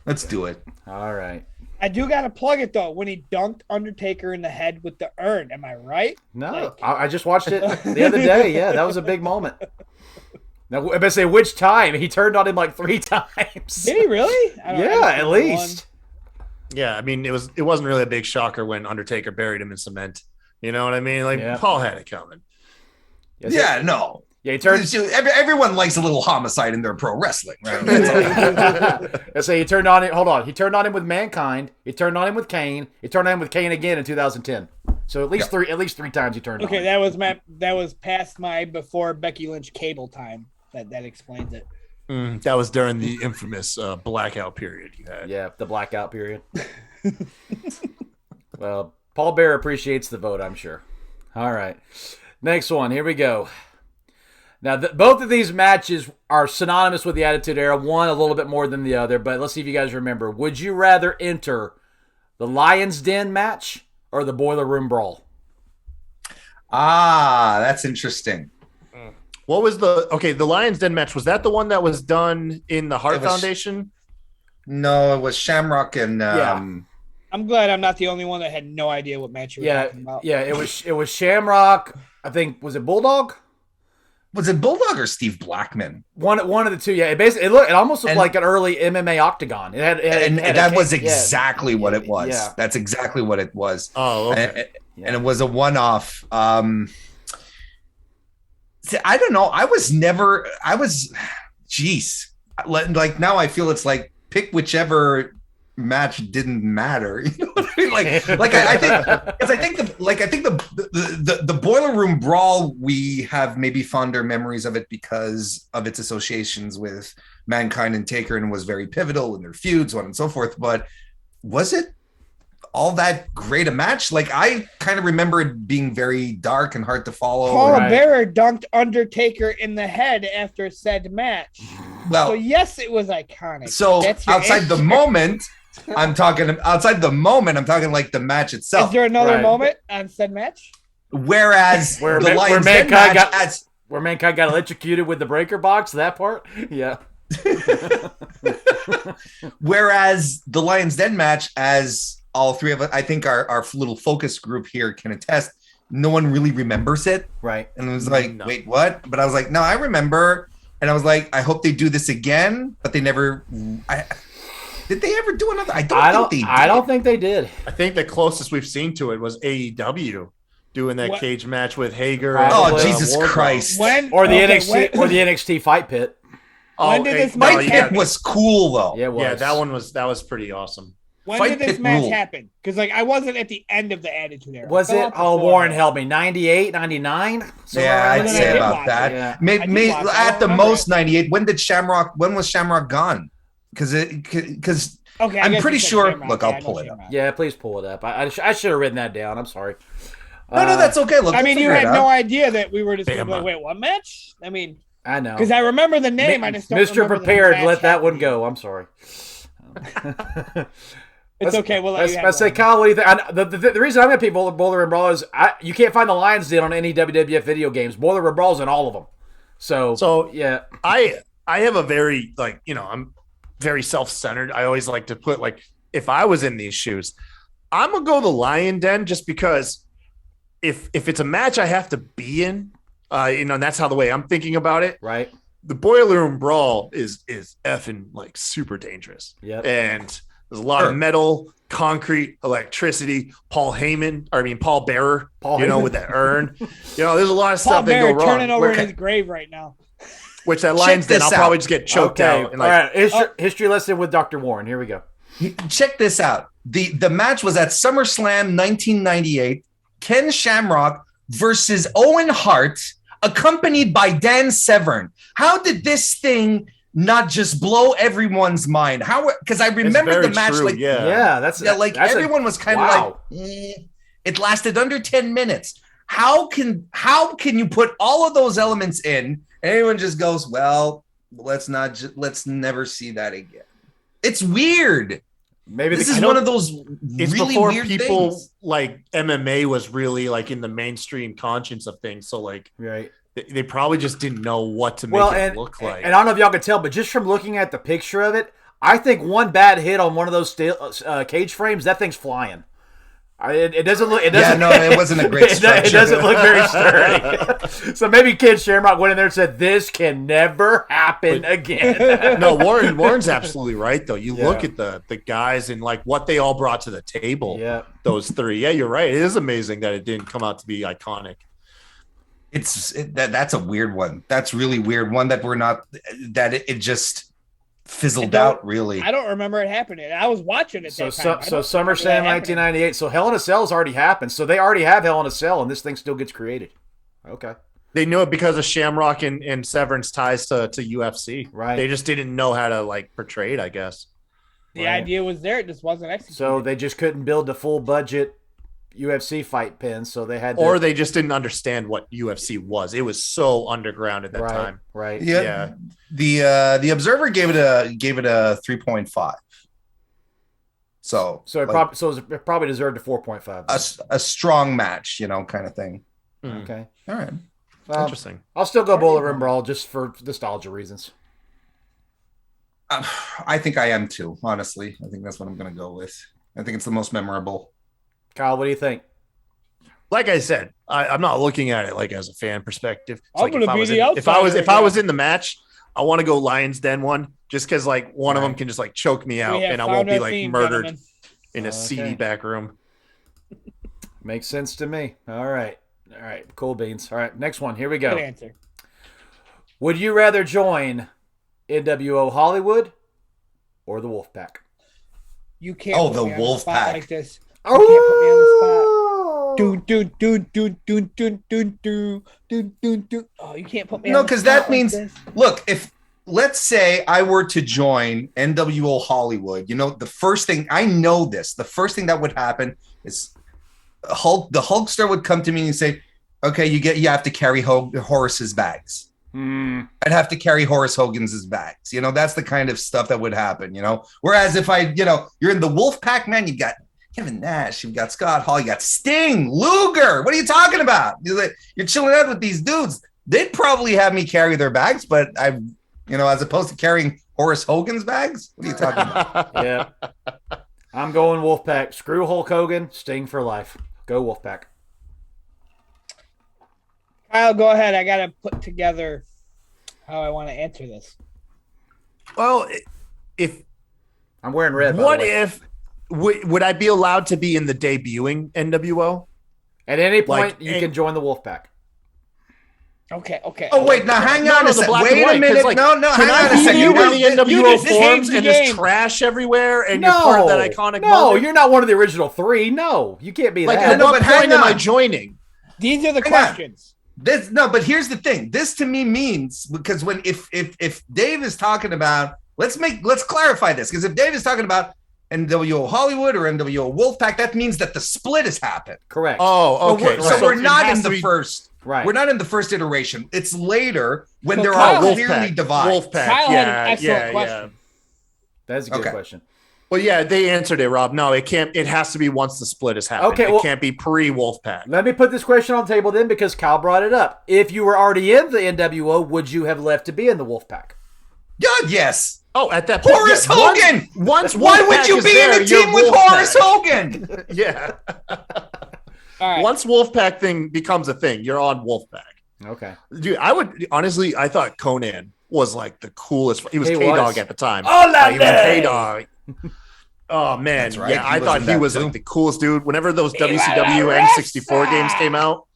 Let's do it. All right. I do got to plug it, though, when he dunked Undertaker in the head with the urn. Am I right? No, I just watched it the other day. Yeah, that was a big moment. Now, I'm going to say which time. He turned on him like 3 times. Did he really? Yeah, at least. Yeah, I mean, it wasn't really a big shocker when Undertaker buried him in cement. You know what I mean? Like, Yeah. Paul had it coming. Yes, No. Yeah, he turned. Everyone likes a little homicide in their pro wrestling, right? Let's say he turned on it. Hold on. He turned on him with Mankind. He turned on him with Kane. He turned on him with Kane again in 2010. So at least three times he turned on. Okay, that was past my before Becky Lynch cable time. That explains it. That was during the infamous blackout period you had. Yeah, the blackout period. Well, Paul Bearer appreciates the vote, I'm sure. All right. Next one. Here we go. Now, both of these matches are synonymous with the Attitude Era, one a little bit more than the other, but let's see if you guys remember. Would you rather enter the Lion's Den match or the Boiler Room Brawl? Ah, that's interesting. What was the Lion's Den match? Was that the one that was done in the Hart Foundation? No, it was Shamrock and I'm glad I'm not the only one that had no idea what match you were talking about. Yeah, it was Shamrock. I think, was it Bulldog? Was it Bulldog or Steve Blackman? One of the two. Yeah, it almost looked like an early MMA octagon. That was exactly what it was. Yeah. That's exactly what it was. Oh, okay. And it was a one-off. I don't know. Like now I feel it's like pick whichever match didn't matter. You know what I mean? I think the Boiler Room Brawl, we have maybe fonder memories of it because of its associations with Mankind and Taker, and was very pivotal in their feuds, so on and so forth. But was it all that great a match? Like, I kind of remember it being very dark and hard to follow. Paul Bearer dunked Undertaker in the head after said match. Well, so yes, it was iconic. So outside the moment, I'm talking like the match itself. Is there another moment on said match? Whereas where Mankind got electrocuted with the breaker box, that part? Yeah. Whereas the Lion's Den match, as all three of us, I think our little focus group here can attest, no one really remembers it. Right. And it was like, wait, what? But I was like, no, I remember. And I was like, I hope they do this again, but they never. Did they ever do another? I don't think they did. I think the closest we've seen to it was AEW doing that cage match with Hager. Oh, Jesus Christ! Or the NXT Fight Pit. When did this Fight Pit was cool though. Yeah, it was. Yeah, that was pretty awesome. When did this match happen? Because I wasn't at the end of the Attitude Era. Was it? Oh, Warren helped me. 98, 99? Yeah, I'd say about that. Yeah. Maybe at the most 98. When was Shamrock gone? Because I'm pretty sure. Look, I'll pull it up. Yeah, please pull it up. I should have written that down. I'm sorry. No, that's okay. Look, you had no idea that we were just going to like, wait, what match? I know. Because I remember the name. I just don't Mr. Prepared, let that one go. I'm sorry. It's okay. We'll let you have I say, Kyle, what do you think? The reason I'm going to pick Boiler and Brawl is you can't find the Lions Den on any WWF video games. Boiler and Brawl's in all of them. So yeah. I have a very, I'm very self-centered. I always like to put, if I was in these shoes, I'm going to go the Lion Den just because if it's a match I have to be in, and that's how the way I'm thinking about it. Right. The Boiler Room Brawl is effing super dangerous. Yeah. And there's a lot of metal, concrete, electricity. Paul Bearer, with that urn. There's a lot of stuff that go wrong. Turning over in his grave right now. Which that Lions Den, I'll probably just get choked out. And all right, history lesson with Dr. Warren. Here we go. Check this out. The match was at SummerSlam 1998. Ken Shamrock versus Owen Hart, accompanied by Dan Severn. How did this thing not just blow everyone's mind? Because I remember the match. True, everyone was kind of it lasted under 10 minutes. How can you put all of those elements in and everyone just goes, well, let's never see that again? It's weird. Maybe this is one of those it's really before weird people things. Like MMA was really in the mainstream conscience of things. So right. They probably just didn't know what to make it look like. And I don't know if y'all can tell, but just from looking at the picture of it, I think one bad hit on one of those cage frames, that thing's flying. It doesn't look. It doesn't. Yeah, no, it wasn't a great structure. It doesn't look very sturdy. So maybe Ken Shamrock went in there and said, "This can never happen again." No, Warren's absolutely right though. You look at the guys and what they all brought to the table. Yeah, those three. Yeah, you're right. It is amazing that it didn't come out to be iconic. That's a weird one. That's really weird one that it just fizzled out. Really, I don't remember it happening. I was watching it. So SummerSlam 1998. So Hell in a Cell's already happened. So they already have Hell in a Cell, and this thing still gets created. Okay. They knew it because of Shamrock and Severn's ties to UFC. Right. They just didn't know how to portray it, I guess. The idea was there, it just wasn't executed. So they just couldn't build the full budget, UFC fight pins, so they had to, or they just didn't understand what UFC was. It was so underground at that time. Right. Yeah. The Observer gave it a 3.5. So it probably deserved a 4.5. A strong match, kind of thing. Okay. All right. Interesting. I'll still go Boiler Room Brawl just for nostalgia reasons. I think I am too, honestly. I think that's what I'm going to go with. I think it's the most memorable. Kyle, what do you think? Like I said, I'm not looking at it like as a fan perspective. It's I'm like gonna be the outsider if I was in the match, I want to go Lions Den one, just because like one of them can just like choke me out and I won't be like murdered in a seedy back room. Makes sense to me. All right. Cool beans. All right. Next one. Here we go. Good answer. Would you rather join NWO Hollywood or the Wolfpac? You can't. Oh, put the me on the spot Wolfpac. like this. You can't put me on the spot. Do. Oh, you can't put me. No, on the because spot that like means, this. look, if let's say I were to join NWO Hollywood, the first thing that would happen is the Hulkster would come to me and say, "Okay, you have to carry Horace's bags." I'd have to carry Horace Hogan's bags. That's the kind of stuff that would happen. Whereas if you're in the Wolfpac, man, you got Kevin Nash, you've got Scott Hall, you got Sting, Luger. What are you talking about? You're chilling out with these dudes. They'd probably have me carry their bags, but as opposed to carrying Horace Hogan's bags. What are you talking about? Yeah. I'm going Wolfpac. Screw Hulk Hogan. Sting for life. Go Wolfpac. Kyle, go ahead. I gotta put together how I want to answer this. Well, if I'm wearing red. What if would I be allowed to be in the debuting NWO? At any point, you can join the Wolfpac. Okay. Oh wait, now hang on a second. Wait a minute. Like, no, hang on a second. You in the NWO just changed forms the and game. there's trash everywhere, and you're part of that iconic No, moment? you're not one of the original three. No, you can't be Like, that. at what point am I joining? These are the Hang on. questions. But here's the thing. This to me means, because if Dave is talking about, let's clarify this, because if Dave is talking about NWO Hollywood or NWO Wolfpac, that means that the split has happened. Correct. Oh, okay. So we're it not has in to the be- first. Right. We're not in the first iteration. It's later when So there Kyle- are clearly divides. Wolfpac. Kyle had an excellent yeah. question. That's a good Okay. question. Well, yeah, they answered it, Rob. No, it can't. It has to be once the split has happened. Okay, it well- can't be pre-Wolfpac. Let me put this question on the table then, because Kyle brought it up. If you were already in the NWO, would you have left to be in the Wolfpac? God, yes. Oh, at that point, Horace yeah, Hogan. Once Why would Wolfpac you is be there, in a team you're with Wolfpac. Horace Hogan? Yeah. All right. Once Wolfpac thing becomes a thing, you're on Wolfpac. Okay. Dude, I would honestly. I thought Conan was like the coolest. He was He K-Dog was. at the time. Oh, la he was la. K-Dog. Oh man, That's right. yeah, He I was thought in he that was too. like the coolest dude. Whenever those WCW N64 games came out,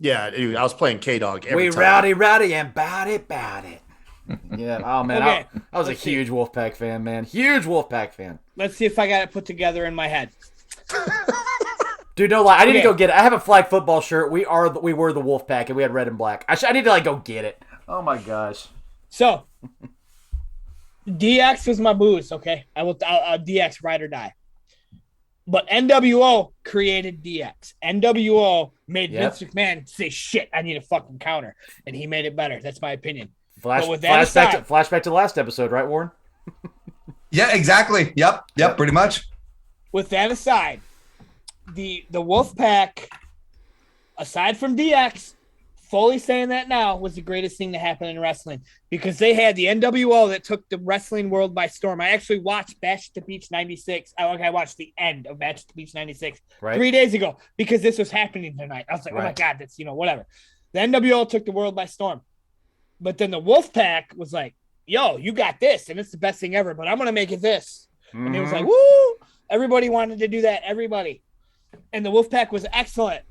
yeah, dude, I was playing K-Dog every We time. rowdy and bout it. Yeah. Oh man, Okay, I was a let's see. huge Wolfpac fan, man. Huge Wolfpac fan. Let's see if I got it put together in my head. Dude, no lie. I need to Okay. go get it. I have a flag football shirt. We were the Wolfpac, and we had red and black. I need to go get it. Oh my gosh. So, DX was my booze. Okay, I'll DX ride or die. But NWO created DX. NWO made Yep. Vince McMahon say, "Shit, I need a fucking counter," and he made it better. That's my opinion. Flashback with that aside- to the last episode, right, Warren? Yeah, exactly. Yep, pretty much. With that aside, the Wolfpac, aside from DX, fully saying that now, was the greatest thing to happen in wrestling, because they had the NWO that took the wrestling world by storm. I actually watched Bash at the Beach 96. I watched the end of Bash at the Beach 96 Right. 3 days ago because this was happening tonight. I was like, oh my Right. God, that's, whatever. The NWO took the world by storm. But then the Wolfpac was like, yo, you got this, and it's the best thing ever, but I'm going to make it this. And it was like, woo! Everybody wanted to do that. Everybody. And the Wolfpac was excellent.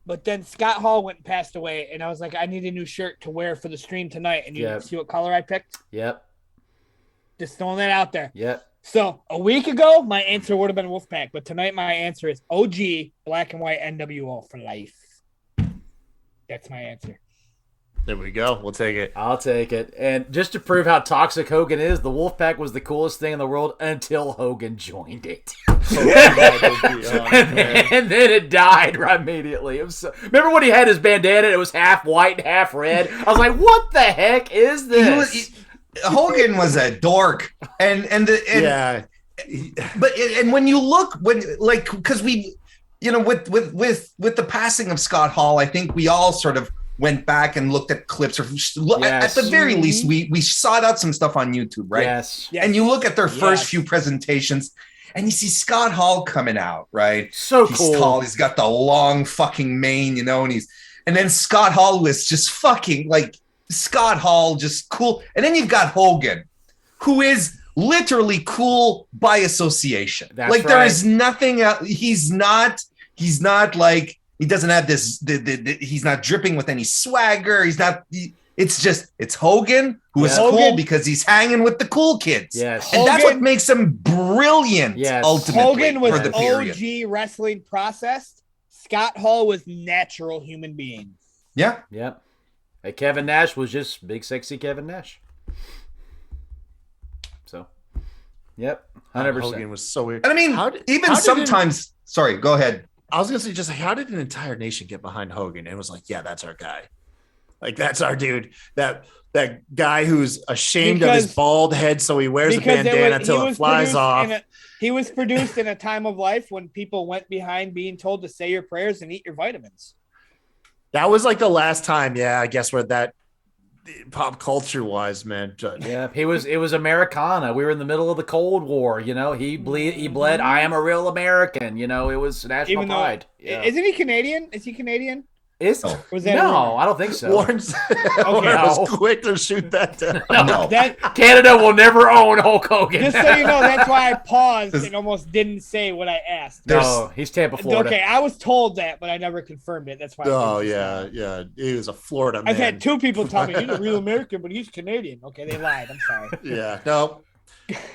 But then Scott Hall went and passed away, and I was like, I need a new shirt to wear for the stream tonight. And you Yep. see what color I picked? Yep. Just throwing that out there. Yep. So a week ago, my answer would have been Wolfpac, but tonight my answer is OG, black and white NWO for life. That's my answer. There we go. We'll take it. I'll take it. And just to prove how toxic Hogan is, the Wolfpac was the coolest thing in the world until Hogan joined it. And then it died right immediately. It was remember when he had his bandana? It was half white, half red. I was like, "What the heck is this?" Hogan was a dork, and when you look because we, with the passing of Scott Hall, I think we all sort of went back and looked at clips, or at the very least, we sought out some stuff on YouTube, right? Yes. And you look at their first few presentations, and you see Scott Hall coming out, right? He's cool. Tall. He's got the long fucking mane, and then Scott Hall was just fucking Scott Hall, just cool. And then you've got Hogan, who is literally cool by association. That's right. There is nothing. He's not like. He doesn't have this. He's not dripping with any swagger. He's not. It's Hogan, who is cool because he's hanging with the cool kids. Yes, and that's what makes him brilliant. Yes, ultimately, Hogan was for the period. OG wrestling processed. Scott Hall was natural human being. Yeah. Yep. Hey, Kevin Nash was just big, sexy Kevin Nash. So, yep, 100%. Hogan was so weird. And I mean, sometimes. Sorry, go ahead. I was gonna say, just how did an entire nation get behind Hogan? And it was like, yeah, that's our guy. That's our dude. That guy who's ashamed of his bald head, so he wears a bandana until it flies off. He was produced in a time of life when people went behind being told to say your prayers and eat your vitamins. That was the last time, I guess, where that pop culture wise, man. Yeah, it was Americana. We were in the middle of the Cold War. He bled. I am a real American. It was national pride. Isn't he Canadian? Is he Canadian? Was that no, I don't think so. Warren's was quick to shoot that down. No. Canada will never own Hulk Hogan. Just so you know, that's why I paused and almost didn't say what I asked. No, he's Tampa, Florida. Okay, I was told that, but I never confirmed it. That's why. Yeah. He was a Florida man. I've had two people tell me he's a real American, but he's Canadian. Okay, they lied. I'm sorry. Yeah, no.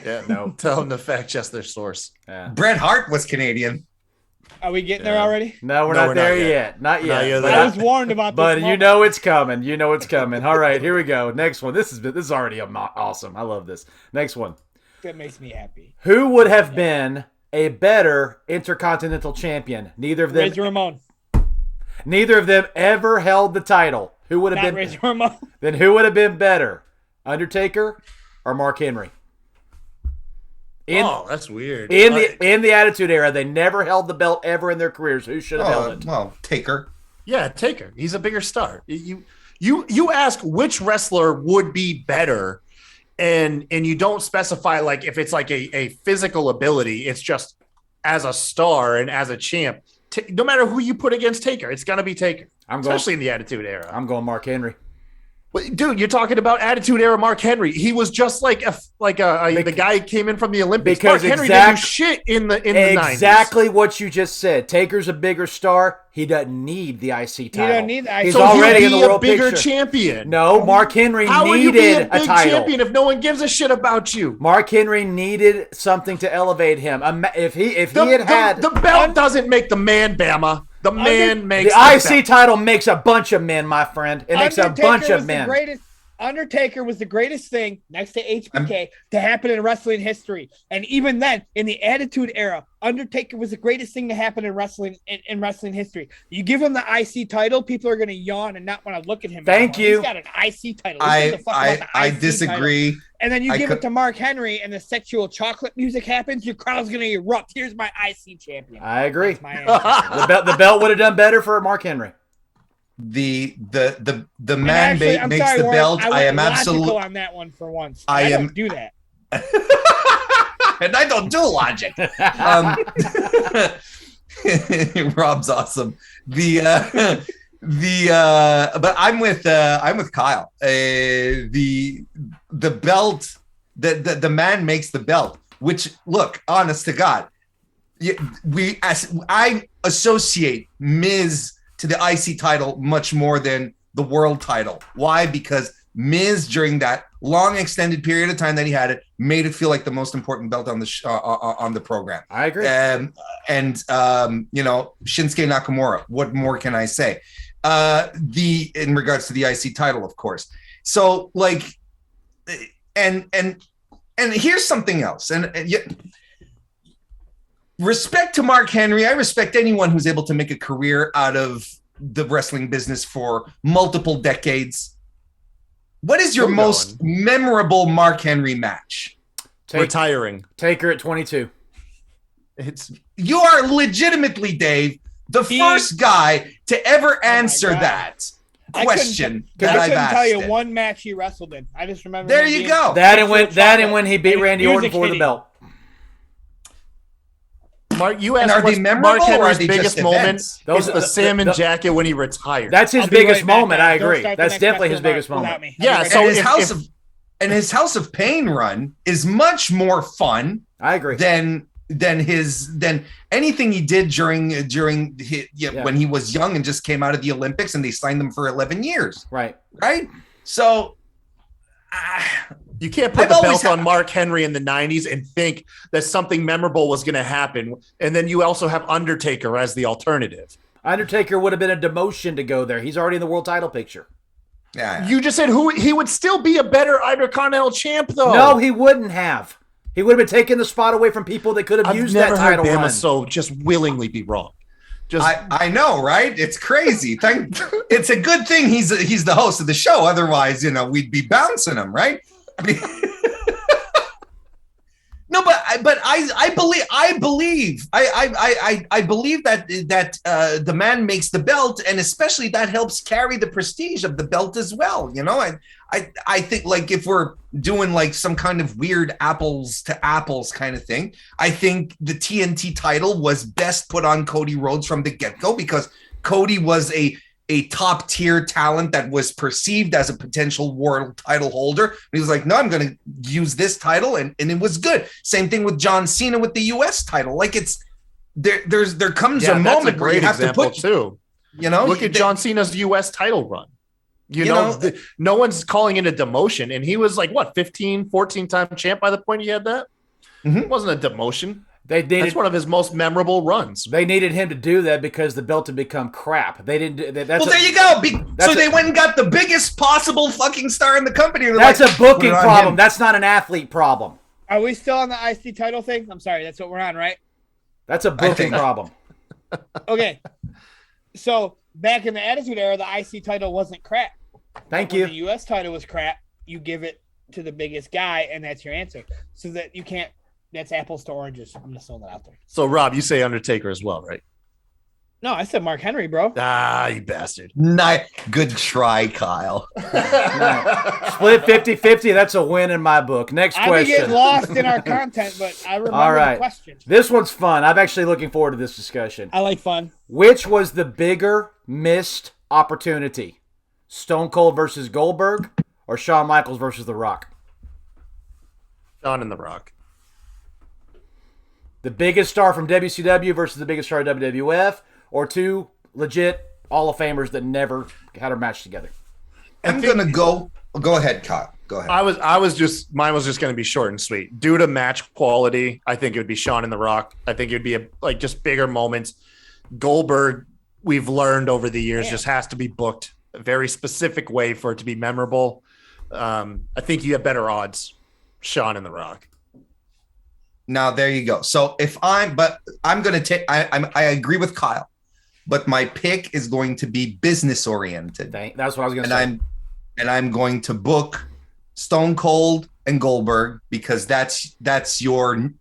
Yeah, no. Tell them to fact check their source. Yeah. Bret Hart was Canadian. Are we getting there already? No, we're not there yet. Not yet. I was warned about this. But it's coming. All right, here we go. Next one. This is already awesome. I love this. Next one. That makes me happy. Who would have been a better Intercontinental Champion? Neither of them. Razor Ramon. Neither of them ever held the title. Who would have been? Razor Ramon. Then who would have been better, Undertaker or Mark Henry? That's weird. In the Attitude Era, they never held the belt ever in their careers. Who should have held it? Well, Taker. Yeah, Taker. He's a bigger star. You ask which wrestler would be better, and you don't specify if it's a physical ability. It's just as a star and as a champ. No matter who you put against Taker, it's gonna be Taker. Especially in the Attitude Era. I'm going Mark Henry. Dude, you're talking about Attitude Era Mark Henry. He was just the guy who came in from the Olympics. Because Mark Henry didn't do shit in the 90s. Exactly what you just said. Taker's a bigger star. He doesn't need the IC title. He doesn't need the IC. He's already in the world bigger picture. champion. No, Mark Henry How needed would you be a big title. champion if no one gives a shit about you? Mark Henry needed something to elevate him. If he had the belt doesn't make the man, Bama. The man makes the IC title makes a bunch of men, my friend. It makes a bunch of men. Undertaker was the greatest thing next to HBK to happen in wrestling history. And even then, in the Attitude Era, Undertaker was the greatest thing to happen in wrestling history. You give him the IC title, people are going to yawn and not want to look at him. Thank you. He's got an IC title. I disagree. Title. And then you give it to Mark Henry and the sexual chocolate music happens, your crowd's going to erupt. Here's my IC champion. I agree. That's my answer. the belt would have done better for Mark Henry. The man makes the belt. I am absolutely on that one for once. I don't do that. And I don't do logic. Rob's awesome. But I'm with Kyle. The belt, the man makes the belt. Which, look, honest to God, I associate Miz to the IC title much more than the world title. Why? Because Miz, during that long extended period of time that he had it, made it feel like the most important belt on the program. I agree. Shinsuke Nakamura. What more can I say? in regards to the IC title, of course. So like, and here's something else. And respect to Mark Henry. I respect anyone who's able to make a career out of the wrestling business for multiple decades. What is your most memorable Mark Henry match? Retiring. Taker at 22. You are legitimately, Dave, the first guy to ever answer that question that I've asked. I couldn't tell you one match he wrestled in. I just remember. There you go. That and when he beat Randy Orton for the belt. Mark, you asked what's Mark Henry's biggest moment. Those are the salmon jacket when he retired. That's his biggest moment. I agree. That's definitely his biggest moment. Yeah. So his House of Pain run is much more fun. I agree. Than anything he did during when he was young and just came out of the Olympics and they signed him for 11 years. Right. So you can't put the belt on Mark Henry in the 90s and think that something memorable was going to happen. And then you also have Undertaker as the alternative. Undertaker would have been a demotion to go there. He's already in the world title picture. Yeah. You just said he would still be a better Intercontinental champ, though. No, he wouldn't have. He would have been taking the spot away from people that could have used that title run. So just willingly be wrong. I know, right? It's crazy. It's a good thing he's the host of the show. Otherwise, we'd be bouncing him, right? I mean, no, but I believe that the man makes the belt, and especially that helps carry the prestige of the belt as well. I think like if we're doing like some kind of weird apples to apples kind of thing, I think the TNT title was best put on Cody Rhodes from the get-go because Cody was a top tier talent that was perceived as a potential world title holder. And he was like, no, I'm going to use this title. And it was good. Same thing with John Cena with the US title. Like there comes a moment where you have to put too. Look at John Cena's US title run. No one's calling it a demotion. And he was like, 15, 14-time champ by the point he had that? Mm-hmm. It wasn't a demotion. That's one of his most memorable runs. They needed him to do that because the belt had become crap. They didn't. There you go. So they went and got the biggest possible fucking star in the company. That's a booking problem. That's not an athlete problem. Are we still on the IC title thing? I'm sorry. That's what we're on, right? That's a booking problem. Okay. So back in the Attitude Era, the IC title wasn't crap. Thank you. The US title was crap. You give it to the biggest guy, and that's your answer. So that you can't. That's apples to oranges. I'm just throwing that out there. So, Rob, you say Undertaker as well, right? No, I said Mark Henry, bro. You bastard. Good try, Kyle. Split 50-50. That's a win in my book. Next question. I get lost in our content, but I remember the question. This one's fun. I'm actually looking forward to this discussion. I like fun. Which was the bigger missed opportunity? Stone Cold versus Goldberg or Shawn Michaels versus The Rock? Shawn and The Rock. The biggest star from WCW versus the biggest star of WWF, or two legit Hall of Famers that never had a match together. I'm gonna go. Go ahead, Kyle. Go ahead. Mine was just gonna be short and sweet. Due to match quality, I think it would be Shawn and The Rock. I think it would be just bigger moments. Goldberg, we've learned over the years, just has to be booked a very specific way for it to be memorable. I think you have better odds, Shawn and The Rock. Now there you go. So I'm going to take. I agree with Kyle, but my pick is going to be business oriented. That's what I was going to say. I'm going to book Stone Cold and Goldberg because that's The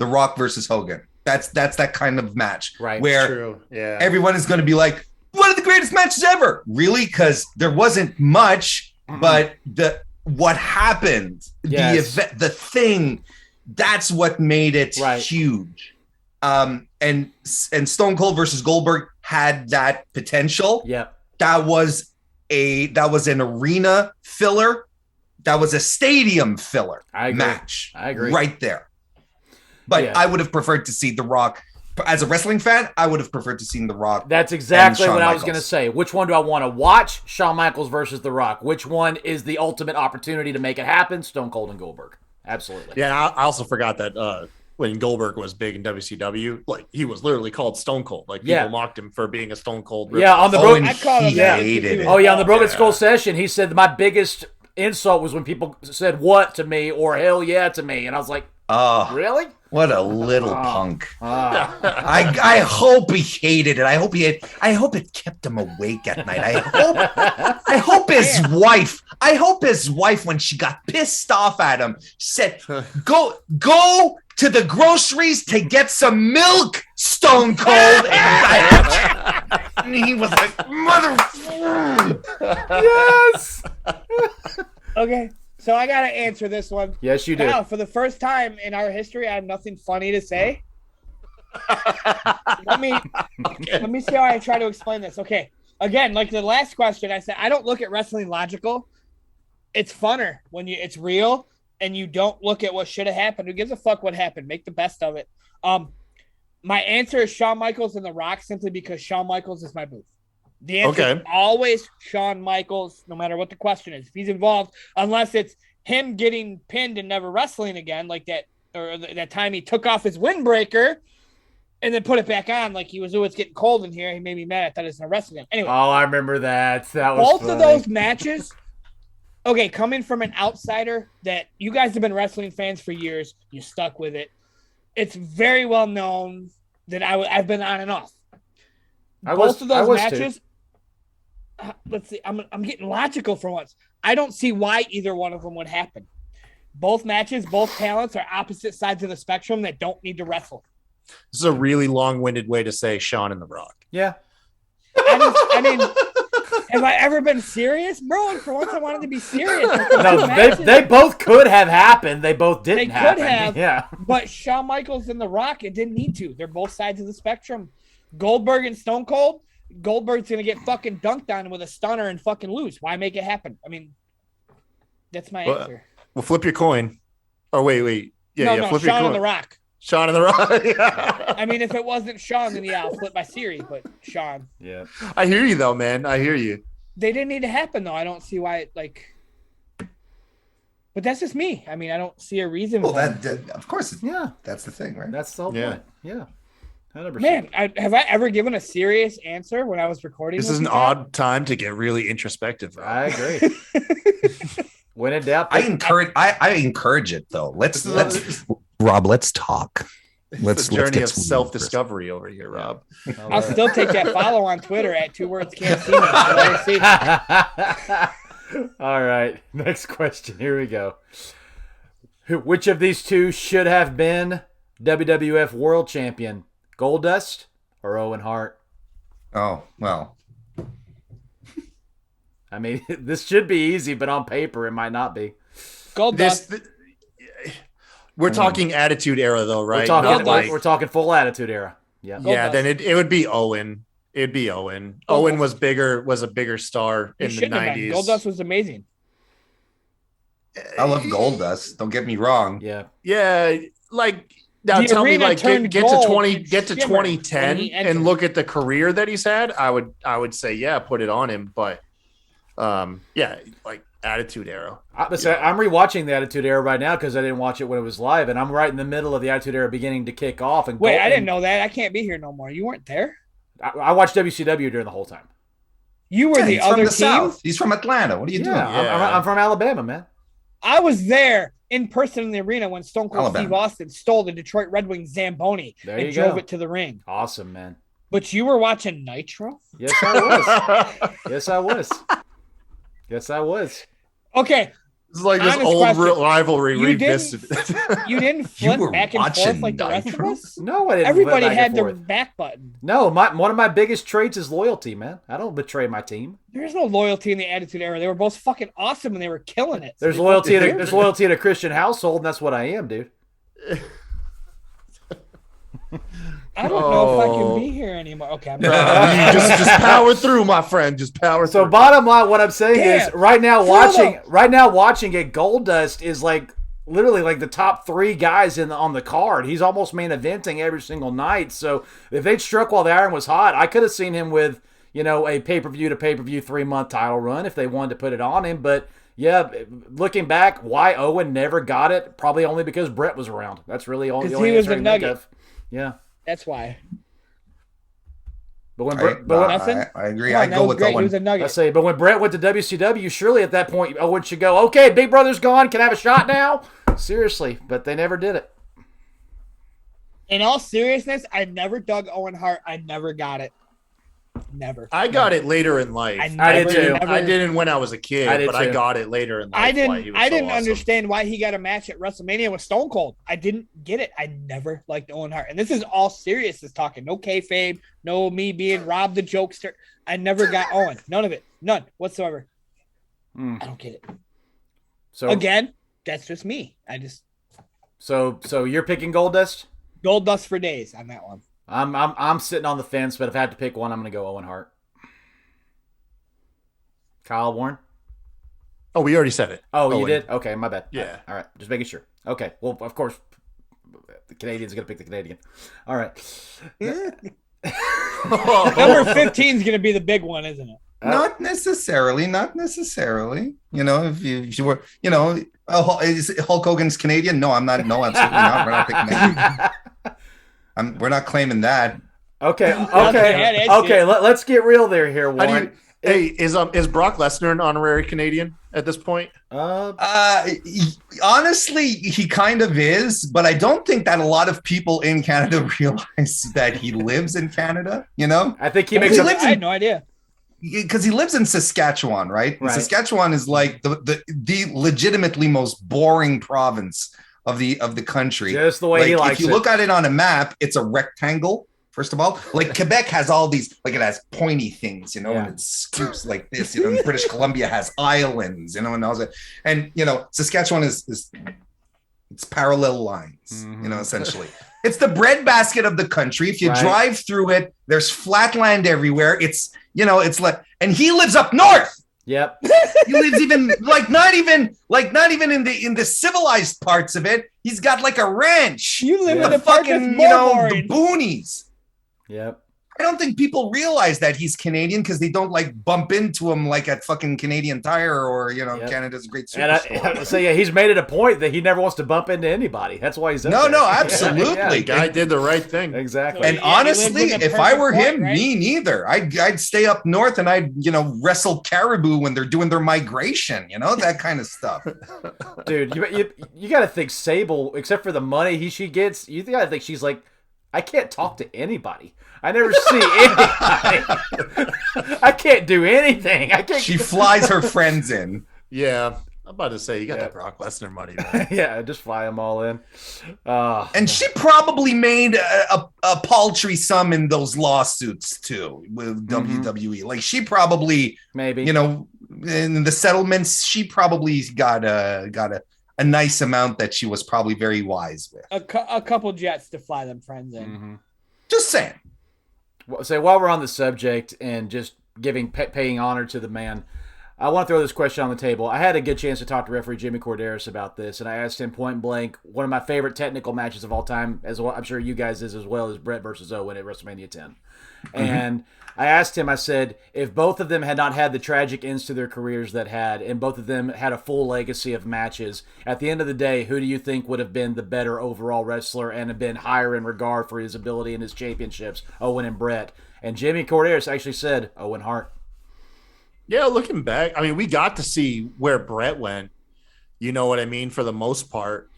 Rock versus Hogan. That's that kind of match, right? Where everyone is going to be like, one of the greatest matches ever. Really, because there wasn't much, but what happened, the event, the thing. That's what made it huge. And Stone Cold versus Goldberg had that potential. Yeah. That was an arena filler. That was a stadium filler match. I agree. Right there. But I would have preferred to see The Rock. As a wrestling fan, I would have preferred to see The Rock. That's exactly what I was going to say. Which one do I want to watch? Shawn Michaels versus The Rock. Which one is the ultimate opportunity to make it happen? Stone Cold and Goldberg. Absolutely. Yeah, I also forgot that when Goldberg was big in WCW, like he was literally called Stone Cold. Like people mocked him for being a Stone Cold. Yeah, on the and I called him he that. hated it. Oh yeah, on the Broken Skull session, he said my biggest insult was when people said "what" to me or "hell yeah" to me, and I was like, Oh, really? what a little punk! I hope he hated it. I hope it kept him awake at night. I hope his wife. I hope his wife, when she got pissed off at him, said, "Go to the groceries to get some milk, Stone Cold." And he was like, "Mother." Yes. Okay, so I gotta answer this one. Yes, you do. Now, for the first time in our history, I have nothing funny to say. Let me see how I try to explain this. Okay, again, like the last question, I said I don't look at wrestling logical. It's funner when it's real and you don't look at what should have happened. Who gives a fuck what happened? Make the best of it. My answer is Shawn Michaels and The Rock, simply because Shawn Michaels is my booth. The answer is always Shawn Michaels, no matter what the question is. If he's involved, unless it's him getting pinned and never wrestling again, like that, or that time he took off his windbreaker and then put it back on, like he was, "Oh, it's getting cold in here." He made me mad. I thought it was gonna wrestle again. Anyway. Oh, I remember that. That was both funny. of those matches. Okay, coming from an outsider that you guys have been wrestling fans for years, you stuck with it. It's very well known that I've been on and off. Both of those matches. Let's see. I'm getting logical for once. I don't see why either one of them would happen. Both matches, both talents are opposite sides of the spectrum that don't need to wrestle. This is a really long-winded way to say Shawn and The Rock. Yeah. I mean, have I ever been serious, bro? And for once, I wanted to be serious. No, they both could have happened. They both didn't happen. They could have. Yeah. But Shawn Michaels and The Rock, it didn't need to. They're both sides of the spectrum. Goldberg and Stone Cold, Goldberg's going to get fucking dunked on with a stunner and fucking lose. Why make it happen? I mean, that's my answer. Well, flip your coin. Oh, wait. Yeah, flip your Shawn coin. and The Rock. Shawn and The Rock. Yeah. I mean, if it wasn't Shawn, then I'll flip my series, but Shawn. Yeah. I hear you, though, man. I hear you. They didn't need to happen, though. I don't see why it, but that's just me. I mean, I don't see a reason. Well, that of course. Yeah. That's the thing, right? That's the whole point. Yeah. 100%. Man, have I ever given a serious answer when I was recording? This is an odd time to get really introspective. Rob. I agree. When in doubt, I encourage it though. Let's Rob, let's talk. Let's journey of self-discovery over here, Rob. I'll still take that follow on Twitter at 2 words can't see me. So see. All right. Next question. Here we go. Which of these two should have been WWF World Champion? Goldust or Owen Hart? Oh, well. I mean, this should be easy, but on paper it might not be. Goldust. We're talking Attitude Era, though, right? We're talking full Attitude Era. Yeah. Yeah, then it would be Owen. It'd be Owen. Owen was a bigger star in the 90s. Goldust was amazing. I love Goldust. Don't get me wrong. Yeah. Yeah, like now tell me, like get to 2010 and look at the career that he's had. I would say put it on him, but like Attitude Era. I'm rewatching the Attitude Era right now because I didn't watch it when it was live, and I'm right in the middle of the Attitude Era beginning to kick off. And wait, I didn't know that. I can't be here no more. You weren't there. I watched WCW during the whole time. You were the other team. South. He's from Atlanta. What are you doing? I'm from Alabama, man. I was there in person in the arena when Stone Cold Steve Austin stole the Detroit Red Wings Zamboni and drove it to the ring. Awesome, man. But you were watching Nitro? Yes, I was. Yes, I was. Okay. It's like this old rivalry revisited. You didn't flip back and forth like the rest of us? No, I didn't. Everybody had their back button. No, one of my biggest traits is loyalty, man. I don't betray my team. There's no loyalty in the Attitude Era. They were both fucking awesome and they were killing it. There's loyalty in a Christian household, and that's what I am, dude. I don't know if I can be here anymore. Okay, I'm just power through, my friend. Just power through. So bottom line, what I'm saying is right now watching it, Goldust is like literally like the top 3 guys on the card. He's almost main eventing every single night. So if they'd struck while the iron was hot, I could have seen him with, a pay-per-view to pay-per-view 3-month title run if they wanted to put it on him. But Yeah, looking back, why Owen never got it? Probably only because Brett was around. That's really all. Because he was a nugget. Yeah, that's why. But when I agree. I go with Owen. He Owen. was a nugget. I say, but when Brett went to WCW, surely at that point Owen should go, okay, Big Brother's gone. Can I have a shot now? Seriously, but they never did it. In all seriousness, I never dug Owen Hart. I never got it. Never. I got it later in life. I did too. I didn't when I was a kid, but I got it later in life. I didn't understand why he got a match at WrestleMania with Stone Cold. I didn't get it. I never liked Owen Hart. And this is all serious, this talking. No kayfabe, no me being Rob the jokester. I never got Owen. None of it. None whatsoever. I don't get it. So again, that's just me. So you're picking Goldust? Goldust for days on that one. I'm sitting on the fence, but if I had to pick one, I'm going to go Owen Hart. Kyle, Warren? Oh, we already said it. Oh, Owen. you did? Okay, my bad. Yeah. All right, just making sure. Okay, well, of course, the Canadian's going to pick the Canadian. All right. Number 15 is going to be the big one, isn't it? Not necessarily. You know, if you were, you know, is Hulk Hogan's Canadian? No, I'm not. No, absolutely not. We're not picking that. We're not claiming that. Okay. Let's get real there here, Warren. Is Brock Lesnar an honorary Canadian at this point? Honestly, he kind of is, but I don't think that a lot of people in Canada realize that he lives in Canada. You know, I think he makes. I had no idea. Because he lives in Saskatchewan, right? And Saskatchewan is like the legitimately most boring province of the country. Just the way he likes it. If you look at it on a map, it's a rectangle. First of all, like Quebec has all these, like it has pointy things, you know, and it scoops like this. You know, and British Columbia has islands, you know, and all that. And you know, Saskatchewan is it's parallel lines, you know, essentially. It's the breadbasket of the country. If you drive through it, there's flat land everywhere. It's, you know, it's like, and he lives up north. Yep. He lives even not even in the civilized parts of it. He's got like a ranch. You live in the a fucking, you know, the boonies. Yep. I don't think people realize that he's Canadian because they don't like bump into him like at fucking Canadian Tire or, you know, Canada's great superstore. So yeah, he's made it a point that he never wants to bump into anybody. That's why he's up there. No, absolutely. The guy did the right thing. Exactly. And honestly, if I were him, me neither. I'd stay up north and I'd, you know, wrestle caribou when they're doing their migration, you know, that kind of stuff. Dude, you got to think Sable, except for the money she gets, you got to think she's like, I can't talk to anybody. I never see anybody. I can't do anything. She flies her friends in. Yeah. I'm about to say, you got that Brock Lesnar money, man. Yeah, just fly them all in. And she probably made a paltry sum in those lawsuits, too, with WWE. Like, she probably, maybe, you know, in the settlements, she probably got a nice amount that she was probably very wise with. A couple jets to fly them friends in. Just saying. So while we're on the subject and just paying honor to the man, I want to throw this question on the table. I had a good chance to talk to referee Jimmy Corderas about this, and I asked him point blank, one of my favorite technical matches of all time, as well, I'm sure you guys is as well, as Brett versus Owen at WrestleMania 10. And I asked him, I said, if both of them had not had the tragic ends to their careers that had, and both of them had a full legacy of matches, at the end of the day, who do you think would have been the better overall wrestler and have been higher in regard for his ability and his championships, Owen and Brett? And Jimmy Corderas actually said Owen Hart. Yeah, looking back, I mean, we got to see where Brett went. You know what I mean? For the most part.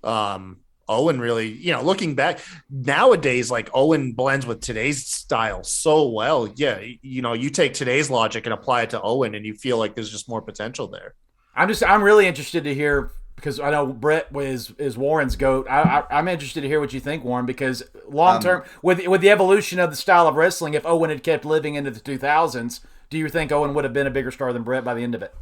Owen really, you know, looking back nowadays, like Owen blends with today's style so well. Yeah, you know, you take today's logic and apply it to Owen, and you feel like there's just more potential there. I'm really interested to hear, because I know Brett is Warren's GOAT. I'm interested to hear what you think, Warren, because long term, with the evolution of the style of wrestling, if Owen had kept living into the 2000s, do you think Owen would have been a bigger star than Brett by the end of it?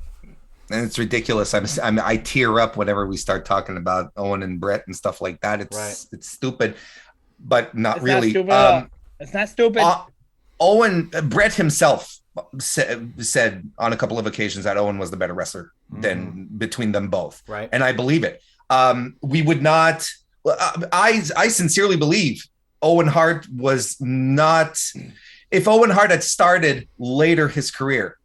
And it's ridiculous. I tear up whenever we start talking about Owen and Brett and stuff like that. It's stupid, but not really. It's not stupid. Brett himself said on a couple of occasions that Owen was the better wrestler than between them both. Right. And I believe it. We would not. I sincerely believe Owen Hart was not. If Owen Hart had started later his career,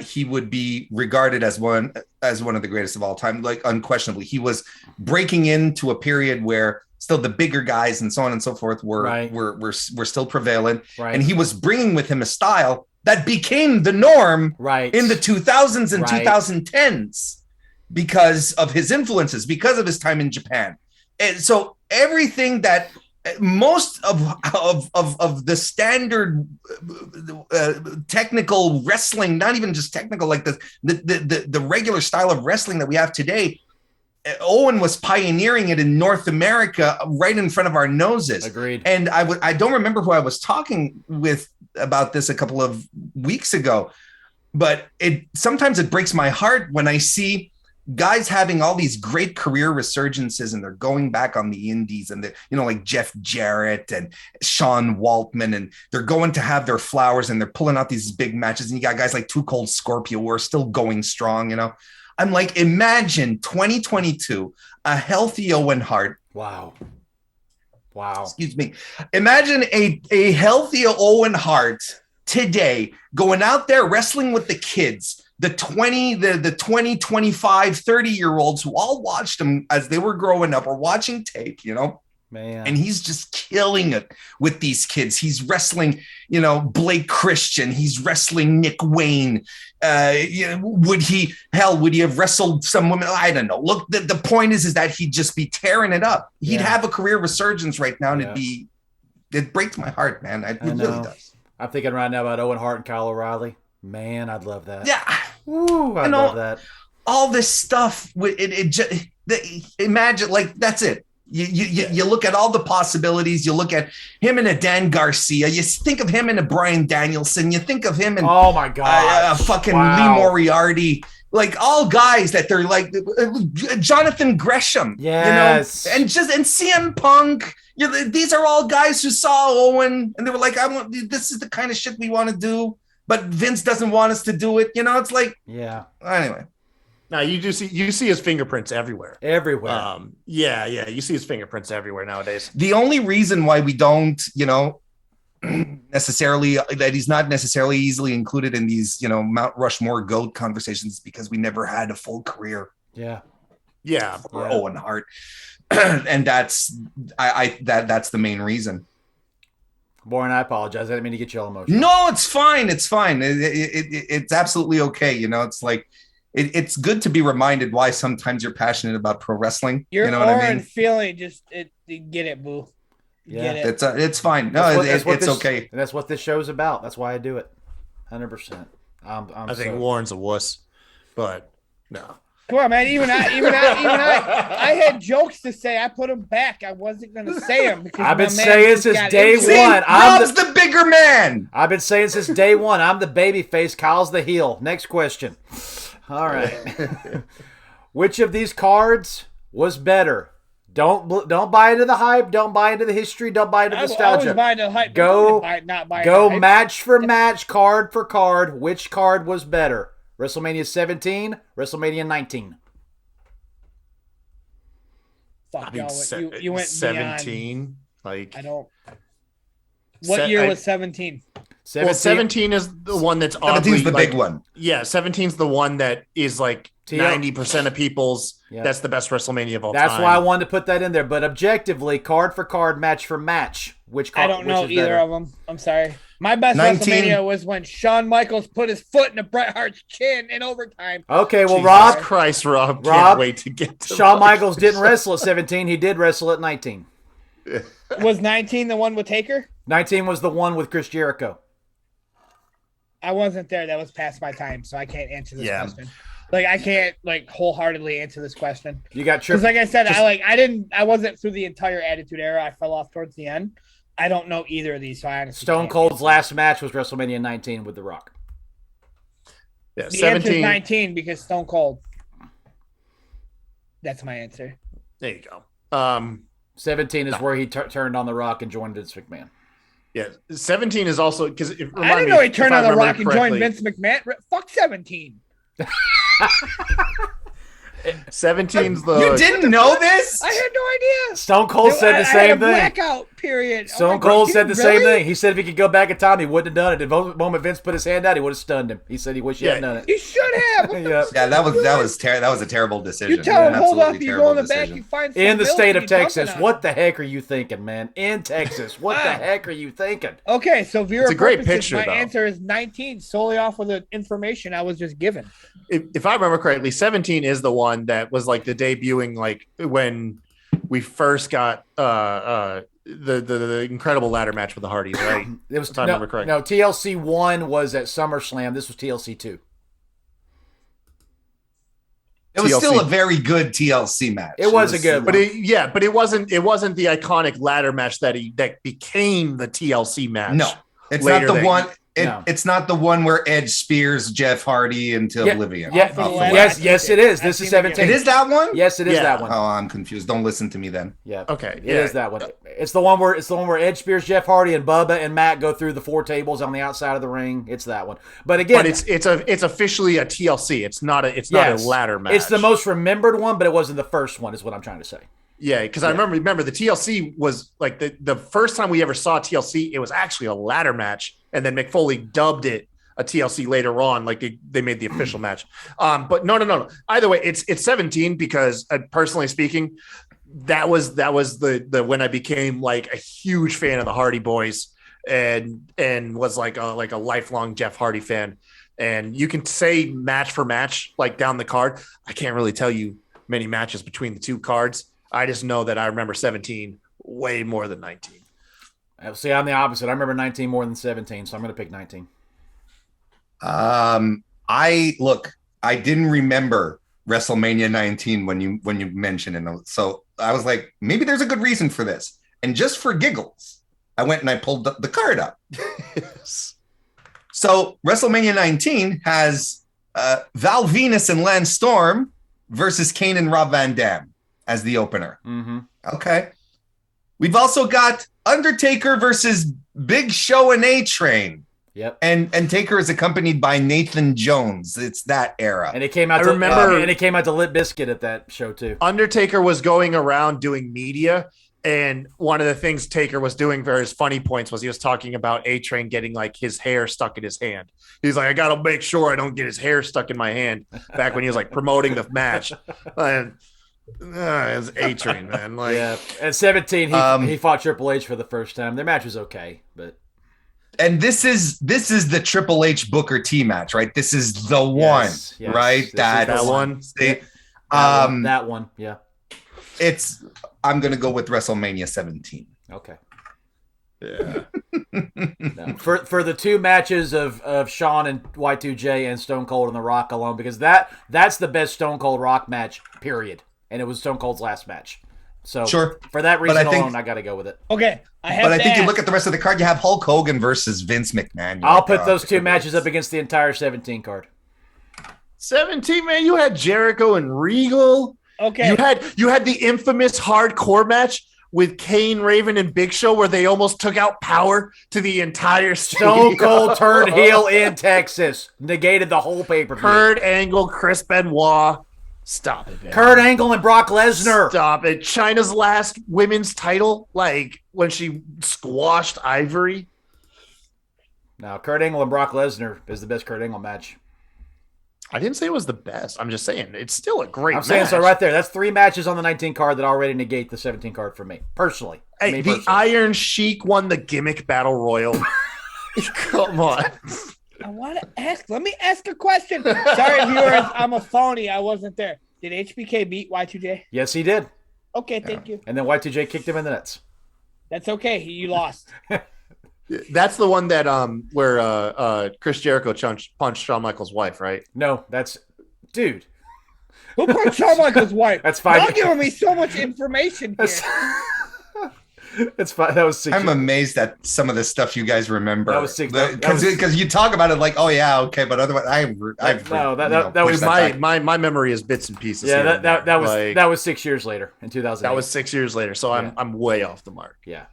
he would be regarded as one of the greatest of all time. Like unquestionably, he was breaking into a period where still the bigger guys and so on and so forth were still prevalent, and he was bringing with him a style that became the norm in the 2000s and 2010s because of his influences, because of his time in Japan. And so everything that most of the standard technical wrestling, not even just technical, like the regular style of wrestling that we have today, Owen was pioneering it in North America right in front of our noses. Agreed. And I don't remember who I was talking with about this a couple of weeks ago, but sometimes it breaks my heart when I see guys having all these great career resurgences and they're going back on the indies, and like Jeff Jarrett and Sean Waltman, and they're going to have their flowers and they're pulling out these big matches. And you got guys like Too Cold Scorpio who are still going strong, I'm like, imagine 2022, a healthy Owen Hart. Wow. Excuse me. Imagine a healthy Owen Hart today going out there wrestling with the kids, the 20, 25, 30-year-olds who all watched him as they were growing up or watching tape, Man. And he's just killing it with these kids. He's wrestling, Blake Christian. He's wrestling Nick Wayne. Would he have wrestled some women? I don't know. Look, the point is that he'd just be tearing it up. He'd have a career resurgence right now, and it breaks my heart, man. It really does. I'm thinking right now about Owen Hart and Kyle O'Reilly. Man, I'd love that. Yeah. Ooh, I'd love that. All this stuff, imagine, like, that's it. You look at all the possibilities. You look at him and a Dan Garcia. You think of him and a Bryan Danielson. You think of him and oh my god, fucking Lee Moriarty. Like all guys that they're like Jonathan Gresham. Yes, and CM Punk. These are all guys who saw Owen and they were like, this is the kind of shit we want to do, but Vince doesn't want us to do it. It's like, anyway. Now you see his fingerprints everywhere. Everywhere. You see his fingerprints everywhere nowadays. The only reason why we don't, necessarily that he's not necessarily easily included in these, Mount Rushmore GOAT conversations is because we never had a full career. For Owen Hart, and that's the main reason. Warren, I apologize. I didn't mean to get you all emotional. No, it's fine. It's fine. It's absolutely okay. It's like. It's good to be reminded why sometimes you're passionate about pro wrestling. Your what I mean? Feeling, get it, boo. Yeah, get it. It's fine. No, it's okay. And that's what this show's about. That's why I do it. 100%. I think Warren's a wuss, but no. Come on, man. Even I had jokes to say. I put them back. I wasn't going to say them because I've been saying since day one. Rob's the bigger man. I've been saying since day one. I'm the baby face. Kyle's the heel. Next question. All right. Which of these cards was better? Don't buy into the hype. Don't buy into the history. Don't buy into nostalgia. I was buying the hype. Go hype. match for match, card for card. Which card was better? WrestleMania 17, WrestleMania 19. Fuck, you went 17. Beyond. I don't. What year was 17? 17 is the one that's 17's the big one. Yeah, 17's the one that is like 90% of people's. Yeah. That's the best WrestleMania of all time. That's why I wanted to put that in there. But objectively, card for card, match for match, which card? I don't know either of them. I'm sorry. My best WrestleMania was when Shawn Michaels put his foot in a Bret Hart's chin in overtime. Okay, well, Jesus Rob can't wait to get to Shawn Michaels didn't wrestle at 17. He did wrestle at 19. Was 19 the one with Taker? 19 was the one with Chris Jericho. I wasn't there. That was past my time, so I can't answer this question. Like, I can't wholeheartedly answer this question. You got tripped. Because, like I said, I wasn't through the entire Attitude Era. I fell off towards the end. I don't know either of these, so I honestly Stone Cold's last match was WrestleMania 19 with The Rock. Yeah, the 17. answer is 19 because Stone Cold. That's my answer. There you go. 17 is where he turned on The Rock and joined Vince McMahon. Yeah, 17 is also because I didn't know he turned on The Rock and joined Vince McMahon. Fuck 17. 17's the. You didn't know this? I had no idea. Stone Cold said the same thing. Blackout. period. Oh Stone my God, Cold dude, said the really? same thing. He said if he could go back in time, he wouldn't have done it. The moment Vince put his hand out, he would have stunned him. He said he wished he hadn't done it. You should have. What the Yeah. Yeah, that was a terrible decision. You tell him, An hold up, absolutely you terrible go in the back, decision. you find some In the milk state and of you dump it Texas, on what him. the heck are you thinking, man? In Texas, what the heck are you thinking? Okay, so Vera, It's a great purposes, picture, my though. answer is 19, solely off of the information I was just given. If I remember correctly, 17 is the one that was like the debuting, like when we first got the incredible ladder match with the Hardys, right? It was If I remember correctly. No, TLC 1 was at SummerSlam. This was TLC 2. It was TLC. still a very good TLC match. It was a good But one. it wasn't the iconic ladder match that became the TLC match. No, it's later not the that- one. No. It's not the one where Edge spears Jeff Hardy into Yeah, oblivion. Yeah, Oh, for the yes, it is. This is 17. It is that one? Yes, it is Yeah. that one. Oh, I'm confused. Don't listen to me then. Yeah. Okay, It is that one. It's the one where Edge spears Jeff Hardy and Bubba and Matt go through the 4 tables on the outside of the ring. It's that one. But again, But it's officially a TLC. It's not a yes, ladder match. It's the most remembered one, but it wasn't the first one, is what I'm trying to say. Yeah, because I remember the TLC was like the first time we ever saw TLC, it was actually a ladder match, and then McFoley dubbed it a TLC later on, like they made the official match. But no. Either way, it's 17 because personally speaking, that was the when I became like a huge fan of the Hardy Boys and was like a lifelong Jeff Hardy fan. And you can say match for match, like down the card. I can't really tell you many matches between the two cards. I just know that I remember 17 way more than 19. See, I'm the opposite. I remember 19 more than 17, so I'm going to pick 19. I didn't remember WrestleMania 19 when you mentioned it. So I was like, maybe there's a good reason for this. And just for giggles, I went and I pulled the card up. So WrestleMania 19 has Val Venus and Lance Storm versus Kane and Rob Van Dam as the opener. Mm-hmm. Okay. We've also got Undertaker versus Big Show and A-Train. Yep. And Taker is accompanied by Nathan Jones. It's that era. And it came out. And it came out to Lit Biscuit at that show too. Undertaker was going around doing media, and one of the things Taker was doing for his funny points was he was talking about A-Train getting like his hair stuck in his hand. He's like, I gotta make sure I don't get his hair stuck in my hand. Back when he was like promoting the match, and it's A-Train, man. Like, Yeah. At 17, he fought Triple H for the first time. Their match was okay, but. And this is the Triple H Booker T match, right? This is the one, Yes, right? this is that one. That one, yeah. I'm gonna go with WrestleMania 17. Okay. yeah. No. For the 2 matches of Shawn and Y2J and Stone Cold and The Rock alone, because that's the best Stone Cold Rock match, period. And it was Stone Cold's last match. So Sure. For that reason I think- alone, I got to go with it. Okay, I have. But I to think you ask- look at the rest of the card, you have Hulk Hogan versus Vince McMahon. You're I'll like, put oh, those 2 goodness. matches up against the entire 17 card. 17, man. You had Jericho and Regal. Okay, You had the infamous hardcore match with Kane, Raven, and Big Show, where they almost took out power to the entire Stone stadium. Cold turned heel in Texas. Negated the whole pay-per-view. Kurt Angle, Chris Benoit. Stop it, man. Kurt Angle and Brock Lesnar. Stop it. China's last women's title, like when she squashed Ivory. Now, Kurt Angle and Brock Lesnar is the best Kurt Angle match. I didn't say it was the best. I'm just saying it's still a great I'm match. saying so right there. That's 3 matches on the 19 card that already negate the 17 card for me, personally. Hey, Me the personally. Iron Sheik won the gimmick battle royal. Come on. I want to ask. Let me ask a question. Sorry, viewers, I'm a phony. I wasn't there. Did HBK beat Y2J? Yes, he did. Okay, thank you. And then Y2J kicked him in the nuts. That's okay. You lost. That's the one that where Chris Jericho punched Shawn Michaels' wife, right? No, that's... Dude. Who punched Shawn Michaels' wife? That's fine. Y'all giving me so much information here. That's fine. That was 6 I'm amazed at some of the stuff you guys remember. That was six- that was- Because you talk about it like, oh yeah, okay, but otherwise, that was My memory is bits and pieces. Yeah, here that and there. that was 6 years later in 2008. That was 6 years later, so I'm way off the mark. Yeah.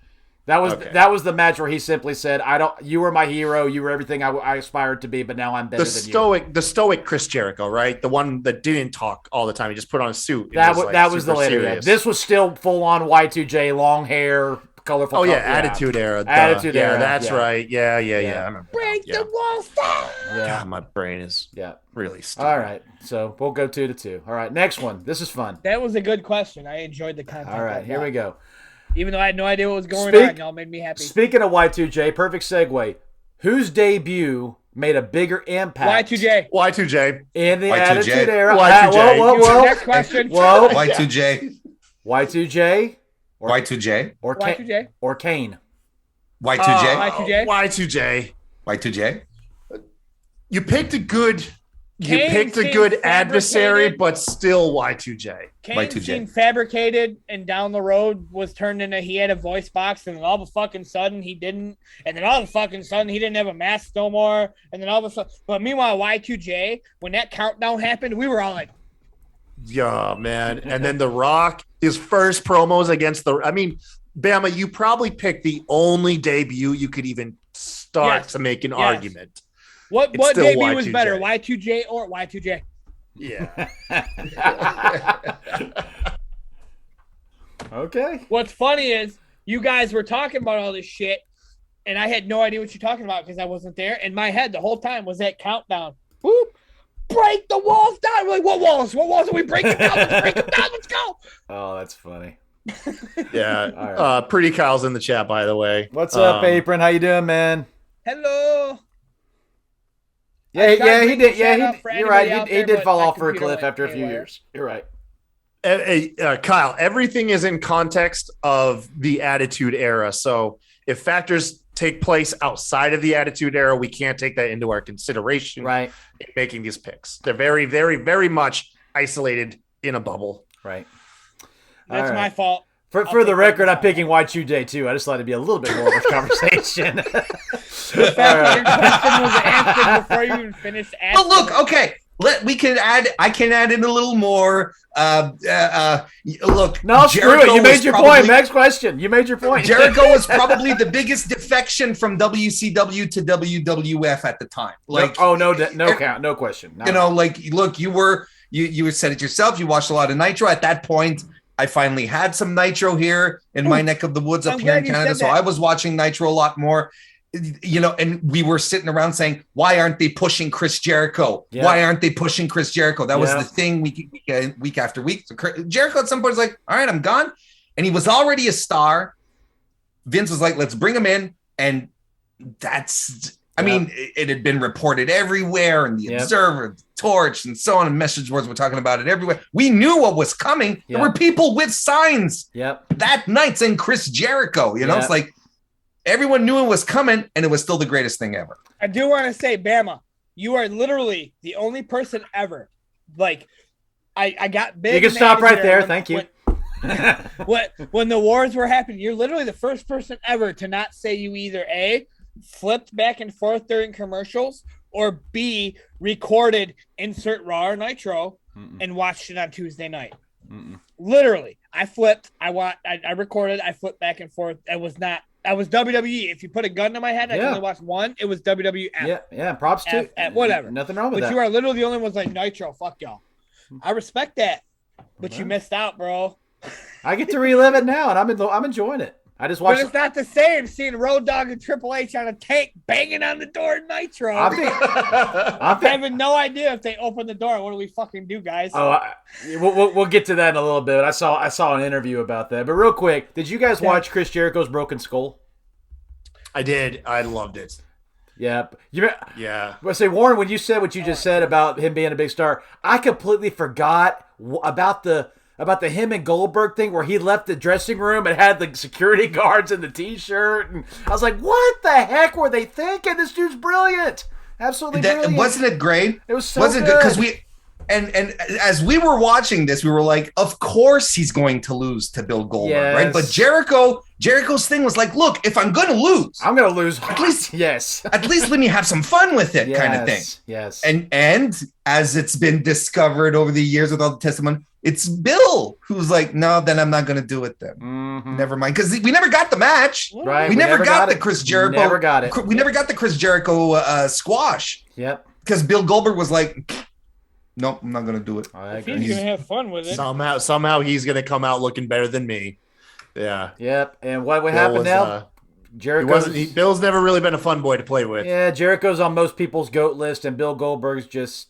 That was the match where he simply said, you were my hero, you were everything I aspired to be, but now I'm better than you. The stoic Chris Jericho, right? The one that didn't talk all the time. He just put on a suit. That was the later. Yeah. This was still full on Y2J, long hair, colorful. Oh yeah, Attitude Era. Attitude Era. Era. That's Yeah. right. Yeah. I remember. Break that. the wall, stop. Yeah. God, my brain is really stupid. All right. So we'll go 2-2. All right. Next one. This is fun. That was a good question. I enjoyed the content. All right. Here we go. Even though I had no idea what was going on, y'all made me happy. Speaking of Y2J, perfect segue. Whose debut made a bigger impact? Y2J. In the Y2J. Attitude Era. Y2J. Whoa. Next question. Whoa. Y2J. Y2J. Y2J. Or Y2J. Or Kane. Y2J. Y2J. Y2J. Y2J. You picked a good. Kane You picked a seemed good adversary, fabricated. but still Y2J. Kane Y2J. seemed fabricated, and down the road was turned into he had a voice box, and then all of a fucking sudden he didn't, and then all of a fucking sudden he didn't have a mask no more, and then all of a sudden. But meanwhile, Y2J, when that countdown happened, we were all like, Yeah, man. And then The Rock, his first promos against Bama, you probably picked the only debut you could even start to make an argument. What It's still debut was Y2J. better, Y2J or Y2J? Yeah. Okay. What's funny is you guys were talking about all this shit, and I had no idea what you're talking about because I wasn't there. In my head, the whole time was that countdown. Whoop! Break the walls down. We're like, what walls? What walls are we breaking down? Let's break them down. Let's go. Oh, that's funny. Yeah. All right. Pretty Kyle's in the chat, by the way. What's up, Apron? How you doing, man? Hello. Yeah, he did. Yeah, for you're anybody right. out He there, did but fall my off for a computer cliff went after a few haywire. years. You're right. Kyle, everything is in context of the Attitude Era. So if factors take place outside of the Attitude Era, we can't take that into our consideration Right. in making these picks. They're very, very, very much isolated in a bubble. Right. That's All my right. fault. For the record, I'm picking Y2J too. I just like to be a little bit more of a conversation. The fact that your question was answered before you even finished asking. But look, okay. I can add in a little more. Look. No, screw Jericho it. You made was your probably- point. Next question. You made your point. Jericho was probably the biggest defection from WCW to WWF at the time. Like, no count, no question. you know, like, look, you said it yourself. You watched a lot of Nitro at that point. I finally had some Nitro here in my neck of the woods up I'm here in glad you Canada. said So that. I was watching Nitro a lot more, you know, and we were sitting around saying, why aren't they pushing Chris Jericho? Yeah. Why aren't they pushing Chris Jericho? That was Yeah. the thing week after week. So Jericho at some point was like, all right, I'm gone. And he was already a star. Vince was like, let's bring him in. And I mean, it had been reported everywhere, and the Observer, Torch, and so on, and message boards were talking about it everywhere. We knew what was coming. There were people with signs that night saying Chris Jericho. You know, it's like everyone knew it was coming, and it was still the greatest thing ever. I do want to say, Bama, you are literally the only person ever. Like, I got big. You can stop right there. Thank you. When the wars were happening, you're literally the first person ever to not say you either A, flipped back and forth during commercials, or B, recorded insert Raw or Nitro and watched it on Tuesday night. Literally, I flipped. I recorded. I flipped back and forth. I was WWE. If you put a gun to my head, I can only watch one. It was WWF. Yeah. Props to whatever. Nothing wrong with that. But you are literally the only ones like Nitro. Fuck y'all. I respect that, but you missed out, bro. I get to relive it now, and I'm enjoying it. I just watched. But it's not the same seeing Road Dogg and Triple H on a tank banging on the door at Nitro. I'm having no idea if they open the door. What do we fucking do, guys? We'll get to that in a little bit. I saw an interview about that. But real quick, did you guys watch Chris Jericho's Broken Skull? I did. I loved it. Yeah. Yeah. Well, say, Warren, when you said what you just said about him being a big star, I completely forgot about the him and Goldberg thing where he left the dressing room and had the security guards in the T-shirt. And I was like, what the heck were they thinking? This dude's brilliant. Absolutely brilliant. Wasn't it great? It was so good. Because and as we were watching this, we were like, of course he's going to lose to Bill Goldberg, right? But Jericho's thing was like, look, if I'm going to lose, I'm going to lose. At least, yes. At least let me have some fun with it, kind of thing. Yes. And as it's been discovered over the years with all the testimony, it's Bill who's like, no, then I'm not going to do it then. Mm-hmm. Never mind. Because we never got the match. Right. We never got the Chris Jericho. Never got it. We never got the Chris Jericho squash. Yep. Because Bill Goldberg was like, nope, I'm not going to do it. He's going to have fun with it. Somehow he's going to come out looking better than me. Yeah. Yep. And what Bill happened was, now? Bill's never really been a fun boy to play with. Yeah, Jericho's on most people's GOAT list, and Bill Goldberg's just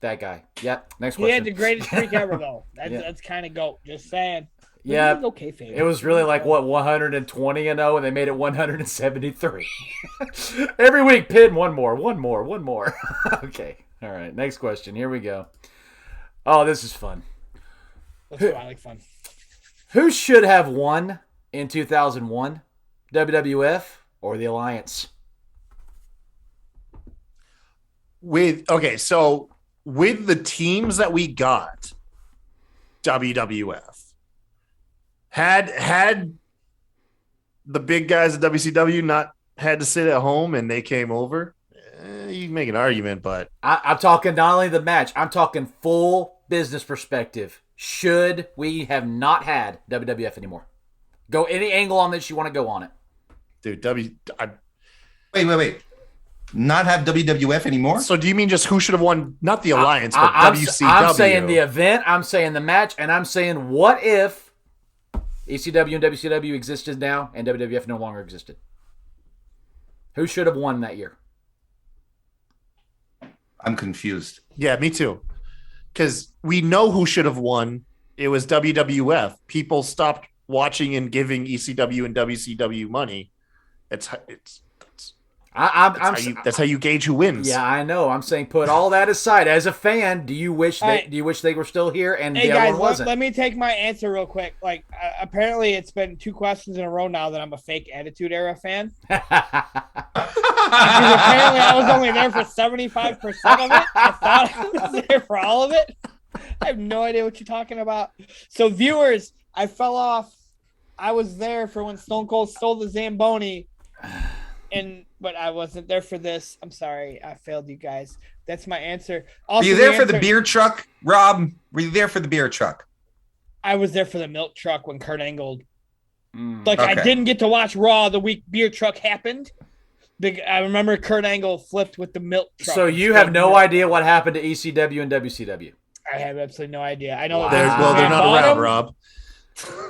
that guy. Yep. Next question. He had the greatest streak ever, though. That's kind of GOAT. Just saying. Yeah. Okay, favorite. It was really like, 120-0, and they made it 173. Every week, pin one more. Okay. All right. Next question. Here we go. Oh, this is fun. Let's go. I like fun. Who should have won in 2001? WWF or the Alliance? So with the teams that we got, WWF had the big guys at WCW not had to sit at home and they came over. You can make an argument, but I'm talking not only the match, I'm talking full business perspective. Should we have not had WWF anymore? Go any angle on this you want to go on it. dude, Wait. Not have WWF anymore? So do you mean just who should have won? Not the Alliance, but WCW. I'm saying the event, I'm saying the match, and I'm saying what if ECW and WCW existed now and WWF no longer existed? Who should have won that year? I'm confused. Yeah, me too. Because we know who should have won. It was WWF. People stopped watching and giving ECW and WCW money. That's how you gauge who wins. Yeah, I know. I'm saying put all that aside. As a fan, do you wish they were still here and hey the other guys, one wasn't? let me take my answer real quick. Like, apparently it's been 2 questions in a row now that I'm a fake Attitude Era fan. Because apparently I was only there for 75% of it. I thought I was there for all of it. I have no idea what you're talking about. So viewers, I fell off. I was there for when Stone Cold stole the Zamboni, but I wasn't there for this. I'm sorry. I failed you guys. That's my answer. Also, Were you there for the beer truck, Rob? Were you there for the beer truck? I was there for the milk truck when Kurt Angle. Okay. I didn't get to watch Raw the week beer truck happened. I remember Kurt Angle flipped with the milk truck. So you have no idea what happened to ECW and WCW? I have absolutely no idea. I know. Wow. They're not around, Rob.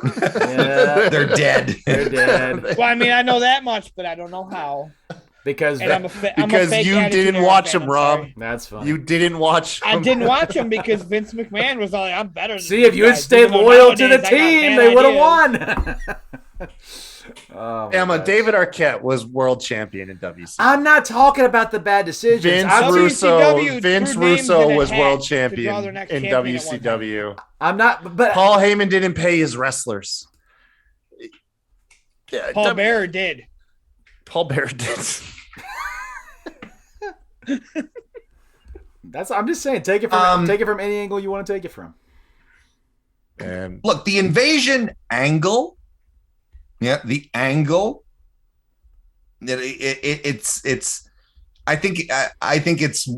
Yeah, They're dead. they're dead. Well, I mean, I know that much, but I don't know how. Because I'm a fake you Attitude didn't Era watch fan, him, I'm Rob. sorry. that's fine. You didn't watch him. I didn't watch him because Vince McMahon was like, I'm better than See, if you had guys. stayed Even though loyal to the nowadays I got team, bad they would have ideas. won. Oh, my Emma, gosh. David Arquette was world champion in WC. I'm not talking about the bad decisions. Vince I'm, Russo WCW Vince threw names Russo in a was hat world to champion draw their next in champion at one time. WCW. I'm not, but Paul Heyman didn't pay his wrestlers. Yeah, Paul Bearer did. Paul Bearer did. I'm just saying, take it from any angle you want to take it from. And Look, the invasion angle. Yeah, the angle. It's. I think it's,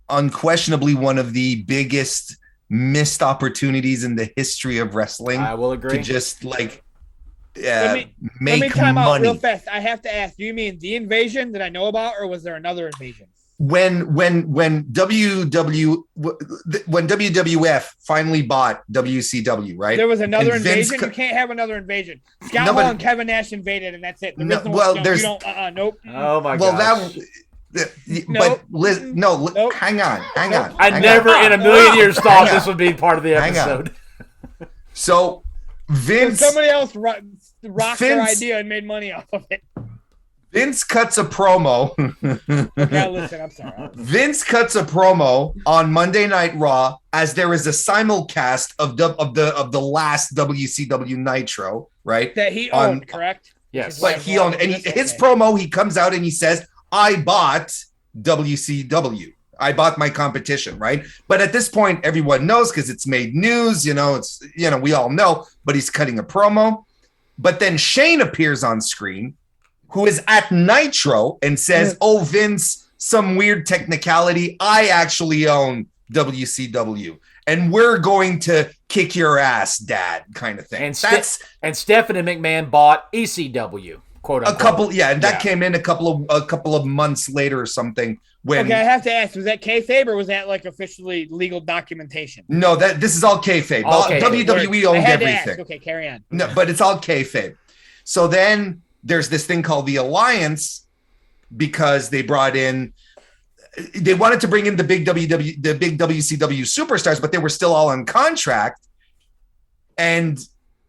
unquestionably one of the biggest missed opportunities in the history of wrestling. I will agree. To just like Let make me time out money. real fast. I have to ask, do you mean the invasion that I know about, or was there another invasion? When WWF finally bought WCW, right? There was another And Vince invasion. You can't have another invasion. Scott No, Hall but- and Kevin Nash invaded, and that's it. There No, is no, well, no, there's- you don't. Nope. Oh my Well, gosh. but Liz, Nope. hang on. I never in a million years thought this would be part of the Hang on. episode. So Vince Somebody else rocked their Vince- idea and made money off of it. Vince cuts a promo. Yeah, listen, I'm sorry. Vince cuts a promo on Monday Night Raw as there is a simulcast of the last WCW Nitro, right? That he On- owned, correct? Yes. But he owned, and his promo, he comes out and he says, "I bought WCW. I bought my competition," right? But at this point, everyone knows because it's made news. It's we all know. But he's cutting a promo. But then Shane appears on screen, who is at Nitro and says, "Oh, Vince, some weird technicality. I actually own WCW, and we're going to kick your ass, Dad," kind of thing. And Stephanie McMahon bought ECW. quote A unquote. couple, and that came in a couple of months later or something. When Okay, I have to ask: was that kayfabe or was that like officially legal documentation? no, this is all kayfabe. All kayfabe. WWE I owned had to everything. ask. Okay, carry on. No, but it's all kayfabe. So then there's this thing called the Alliance because they wanted to bring in the big WCW superstars, but they were still all on contract. And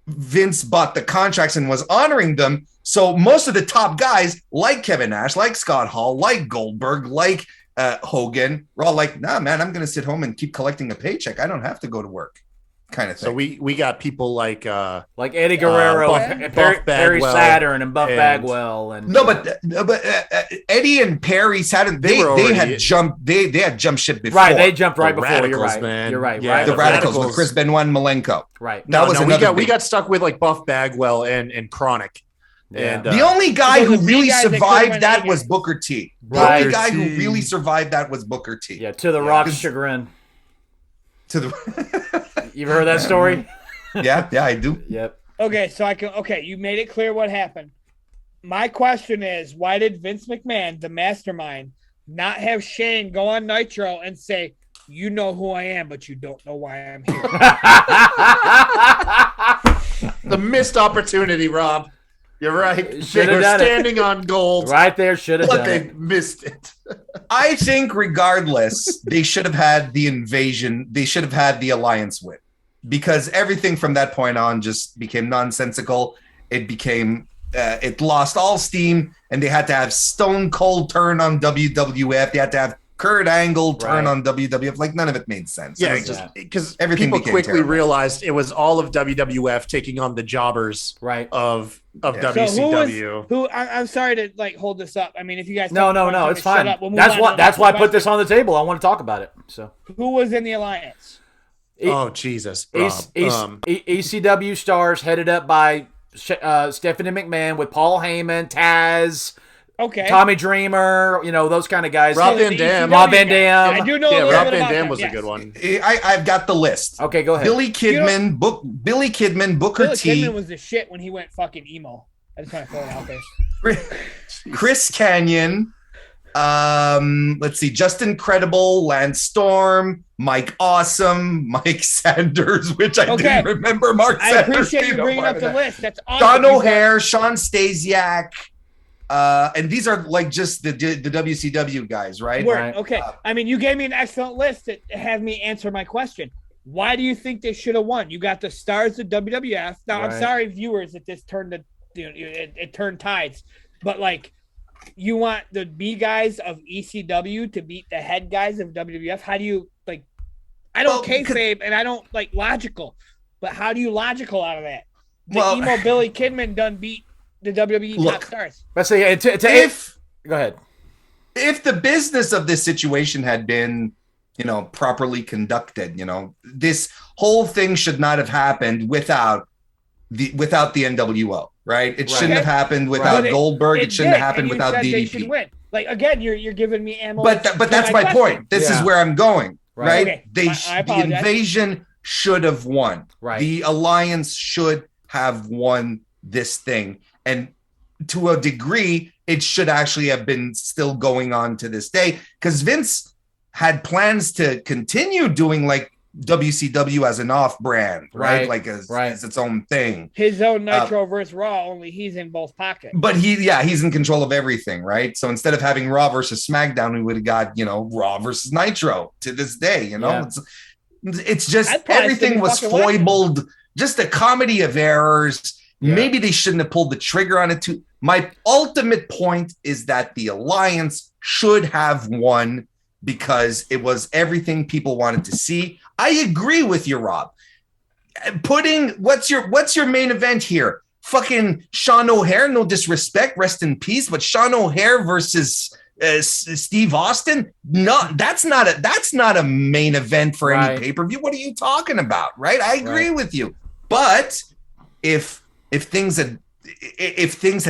Vince bought the contracts and was honoring them. So most of the top guys, like Kevin Nash, like Scott Hall, like Goldberg, like Hogan, were all like, nah, man, I'm going to sit home and keep collecting a paycheck. I don't have to go to work, kind of thing. So we got people like Eddie Guerrero, Buff and Perry Bagwell Saturn, and Buff and- Bagwell, and No, but Eddie and Perry Saturn, they had jumped ship before. right, they jumped right The before. You're Radicals, right, man. you're right, Yeah, right. The the Radicals with Radicals. Chris Benoit and Malenko. Right. That was another we big- got stuck with like Buff Bagwell and Chronic. Yeah. And The only guy Because who the really big guys that could've survived went that Hager. was Booker T. The Right. only guy who Booker T. really survived that was Booker T. Yeah, to the Rock's chagrin. To the You've heard that story? yeah, I do. Yep. Okay, so you made it clear what happened. My question is, why did Vince McMahon, the mastermind, not have Shane go on Nitro and say, "You know who I am, but you don't know why I'm here"? the missed opportunity, Rob. You're right. They Should've were done it. standing on gold, Right there, should have but done they it. missed it. I think regardless, they should have had the invasion. They should have had the Alliance win because everything from that point on just became nonsensical. It became, it lost all steam, and they had to have Stone Cold turn on WWF. They had to have Kurt Angle turn Right. on WWF. Like none of it made sense. Yeah, It was just because everything people became quickly terrible. realized it was all of WWF taking on the jobbers Right. of Yeah. WCW. I'm sorry to like hold this up. I mean, if you guys No, tell it's me to shut fine. up, we'll move That's on to what. the That's next why I put this question. on the table. I want to talk about it. So, Who was in the alliance? Oh Jesus, Rob. ECW stars headed up by Stephanie McMahon with Paul Heyman, Taz, Okay. Tommy Dreamer. You know those kind of guys. Rob So Van the Dam. ECW Rob Van guy. Dam. I do know a Yeah, little Rob bit Van about Dam them, was yes. a good one. I've got the list. Okay, go ahead. Billy Kidman, Billy Kidman, Booker Billy T, Kidman was the shit when he went fucking emo. I just want to throw it out there. Chris Canyon. Let's see, Justin Credible, Lance Storm, Mike Awesome, Mike Sanders, which I Okay. didn't remember. Mark I Sanders appreciate being you a bringing part up of the that. list. That's awesome. Sean O'Hare, Sean Stasiak, and these are like just the WCW guys, right? Word. Right. Okay. I mean, you gave me an excellent list to have me answer my question. Why do you think they should have won? You got the stars of WWF. Now, I'm Right. sorry, viewers, that this turned it turned tides, but like, you want the B guys of ECW to beat the head guys of WWF? How do you like? I don't Well, kayfabe and I don't like logical, but how do you logical out of that? The Well- emo Billy Kidman done beat the WWE top Look. stars. Let's see. Go ahead. If the business of this situation had been, properly conducted, this whole thing should not have happened without the NWO, right? It shouldn't have happened without But Goldberg. It shouldn't did, have happened and you without said they should DDP. win. Like again, you're giving me ammo. But to that's my question. point. This is Yeah. where I'm going, Right. right? Okay. The I apologize. invasion should have won. Right. The Alliance should have won this thing. And to a degree, it should actually have been still going on to this day because Vince had plans to continue doing like WCW as an off brand, right? Right. Like as Right. its own thing. His own Nitro versus Raw, only he's in both pockets. But he's in control of everything, right? So instead of having Raw versus SmackDown, we would have got, Raw versus Nitro to this day, Yeah. It's just I'd probably everything still be was fucking watching. foibled, just a comedy of errors. Yeah. Maybe they shouldn't have pulled the trigger on it too. My ultimate point is that the Alliance should have won because it was everything people wanted to see. I agree with you, Rob. What's your main event here? Fucking Sean O'Hare, no disrespect, rest in peace, but Sean O'Hare versus Steve Austin? No, that's not a main event for Right. any pay-per-view. What are you talking about? Right? I agree with you. But if things had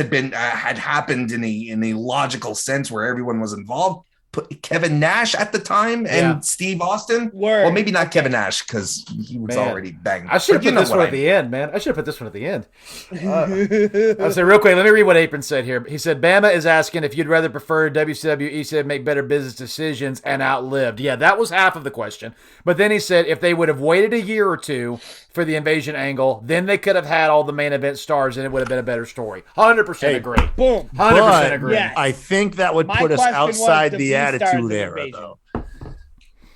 been had happened in a logical sense where everyone was involved, put Kevin Nash at the time and Steve Austin. Word. Well, maybe not Kevin Nash because he was already banged. I should have put this one at the end, man. I should have put this one at the end. I'll say real quick, let me read what Apron said here. He said, Bama is asking if you'd rather prefer WCW, ECW make better business decisions and outlived. Yeah, that was half of the question. But then he said if they would have waited a year or two for the invasion angle, then they could have had all the main event stars and it would have been a better story. 100% agree. Boom. 100% agree. Yes. I think that would My put us question outside was the the V-Stars Attitude of Era, Invasion. though.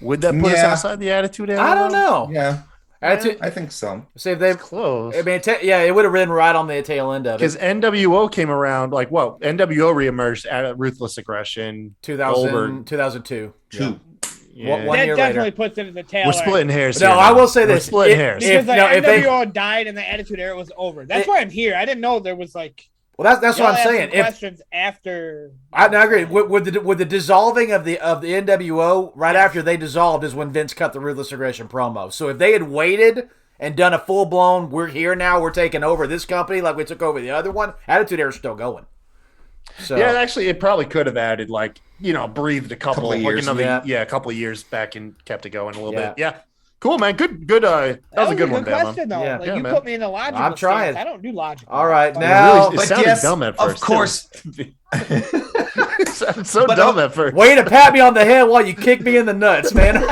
Would that put us outside the Attitude Era? I don't know. Yeah, Attitude, I think so. say if they Close. I mean, it would have been right on the tail end of it. Because NWO came around, like, what? NWO reemerged at Ruthless Aggression. 2002. Two. Yeah. One That year definitely later. puts it in the tail. We're end. splitting hairs No, here. I now. will say We're this. splitting hairs. Because the if they- NWO died and the Attitude Era was over. That's why I'm here. I didn't know there was like. Well, that's what I'm y'all saying. asking If questions after. I agree with the dissolving of the NWO right after they dissolved is when Vince cut the Ruthless Aggression promo. So if they had waited and done a full blown, we're here now, we're taking over this company like we took over the other one, Attitude Era's still going. So Yeah, actually, it probably could have added, like, breathed a couple of years, a couple of years back and kept it going a little Yeah. bit. Yeah. Cool, man. Good. That was a good one, Bama. question, though. Yeah. Like, Yeah, you man. put me in a logical I'm trying. stance. I don't do logical. all right, But- now It sounded dumb at first. Of course. It sounded so dumb at first. way to pat me on the head while you kick me in the nuts, man.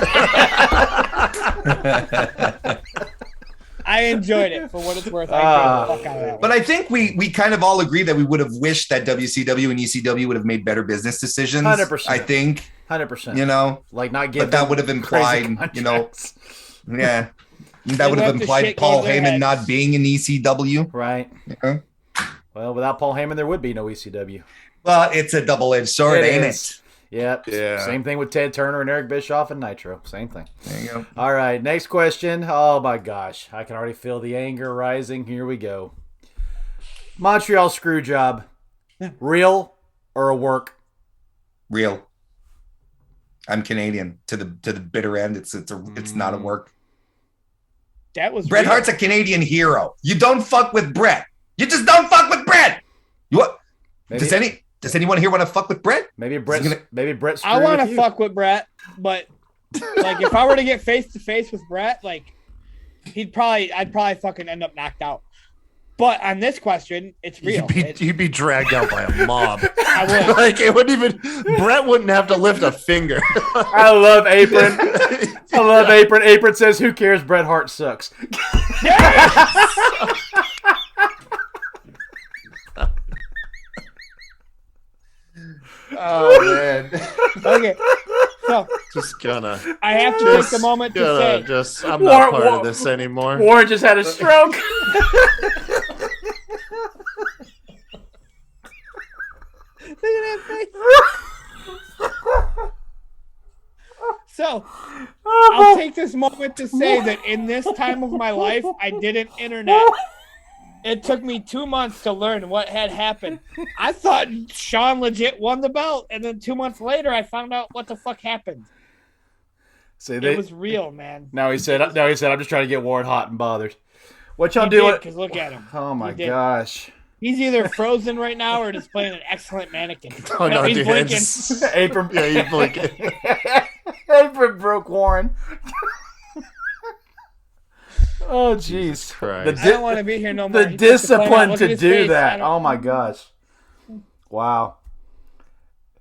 I enjoyed it for what it's worth. I enjoyed the fuck out of that But one. I think we kind of all agree that we would have wished that WCW and ECW would have made better business decisions. 100%. I think, 100%. Like not getting but that would have implied, yeah, that would have let the implied shit go Paul to their Heyman heads. not being in ECW. Right. Yeah. Well, without Paul Heyman, there would be no ECW. Well, it's a double-edged sword, ain't it? Yep. Yeah. Same thing with Ted Turner and Eric Bischoff and Nitro. Same thing. There you go. All right, next question. Oh my gosh, I can already feel the anger rising. Here we go. Montreal Screwjob, real or a work? Real. I'm Canadian to the bitter end. It's not a work. That was Bret real. Hart's a Canadian hero. You don't fuck with Bret. You just don't fuck with Bret. You what? Maybe, Does anyone here want to fuck with Bret? maybe Brett. Is he gonna- Maybe Brett. I want to fuck with Brett, but like if I were to get face to face with Brett, like I'd probably fucking end up knocked out. But on this question, it's real. You'd be dragged out by a mob. I would. Like, it wouldn't even. Brett wouldn't have to lift a finger. I love Apron. I love Apron. Apron says, "Who cares? Bret Hart sucks." Oh man. Okay, so Just gonna. I have to take the moment to say, I'm not part of this anymore. Warren just had a stroke. look at that face. So I'll take this moment to say that in this time of my life, I didn't internet. It took me 2 months to learn what had happened. I thought Sean legit won the belt, and then 2 months later, I found out what the fuck happened. See, It was real, man. now he said, "I'm just trying to get Warren hot and bothered." What y'all He doing? because look at him. Oh my He did. gosh. He's either frozen right now or just playing an excellent mannequin. Oh, no, he's dude. blinking. Apron. Yeah, you blinking. Apron broke Warren. Oh jeez. Christ. I don't want to be here no more. The He puts the point out. discipline Look to at his do face. I that. don't- Oh my gosh. Wow.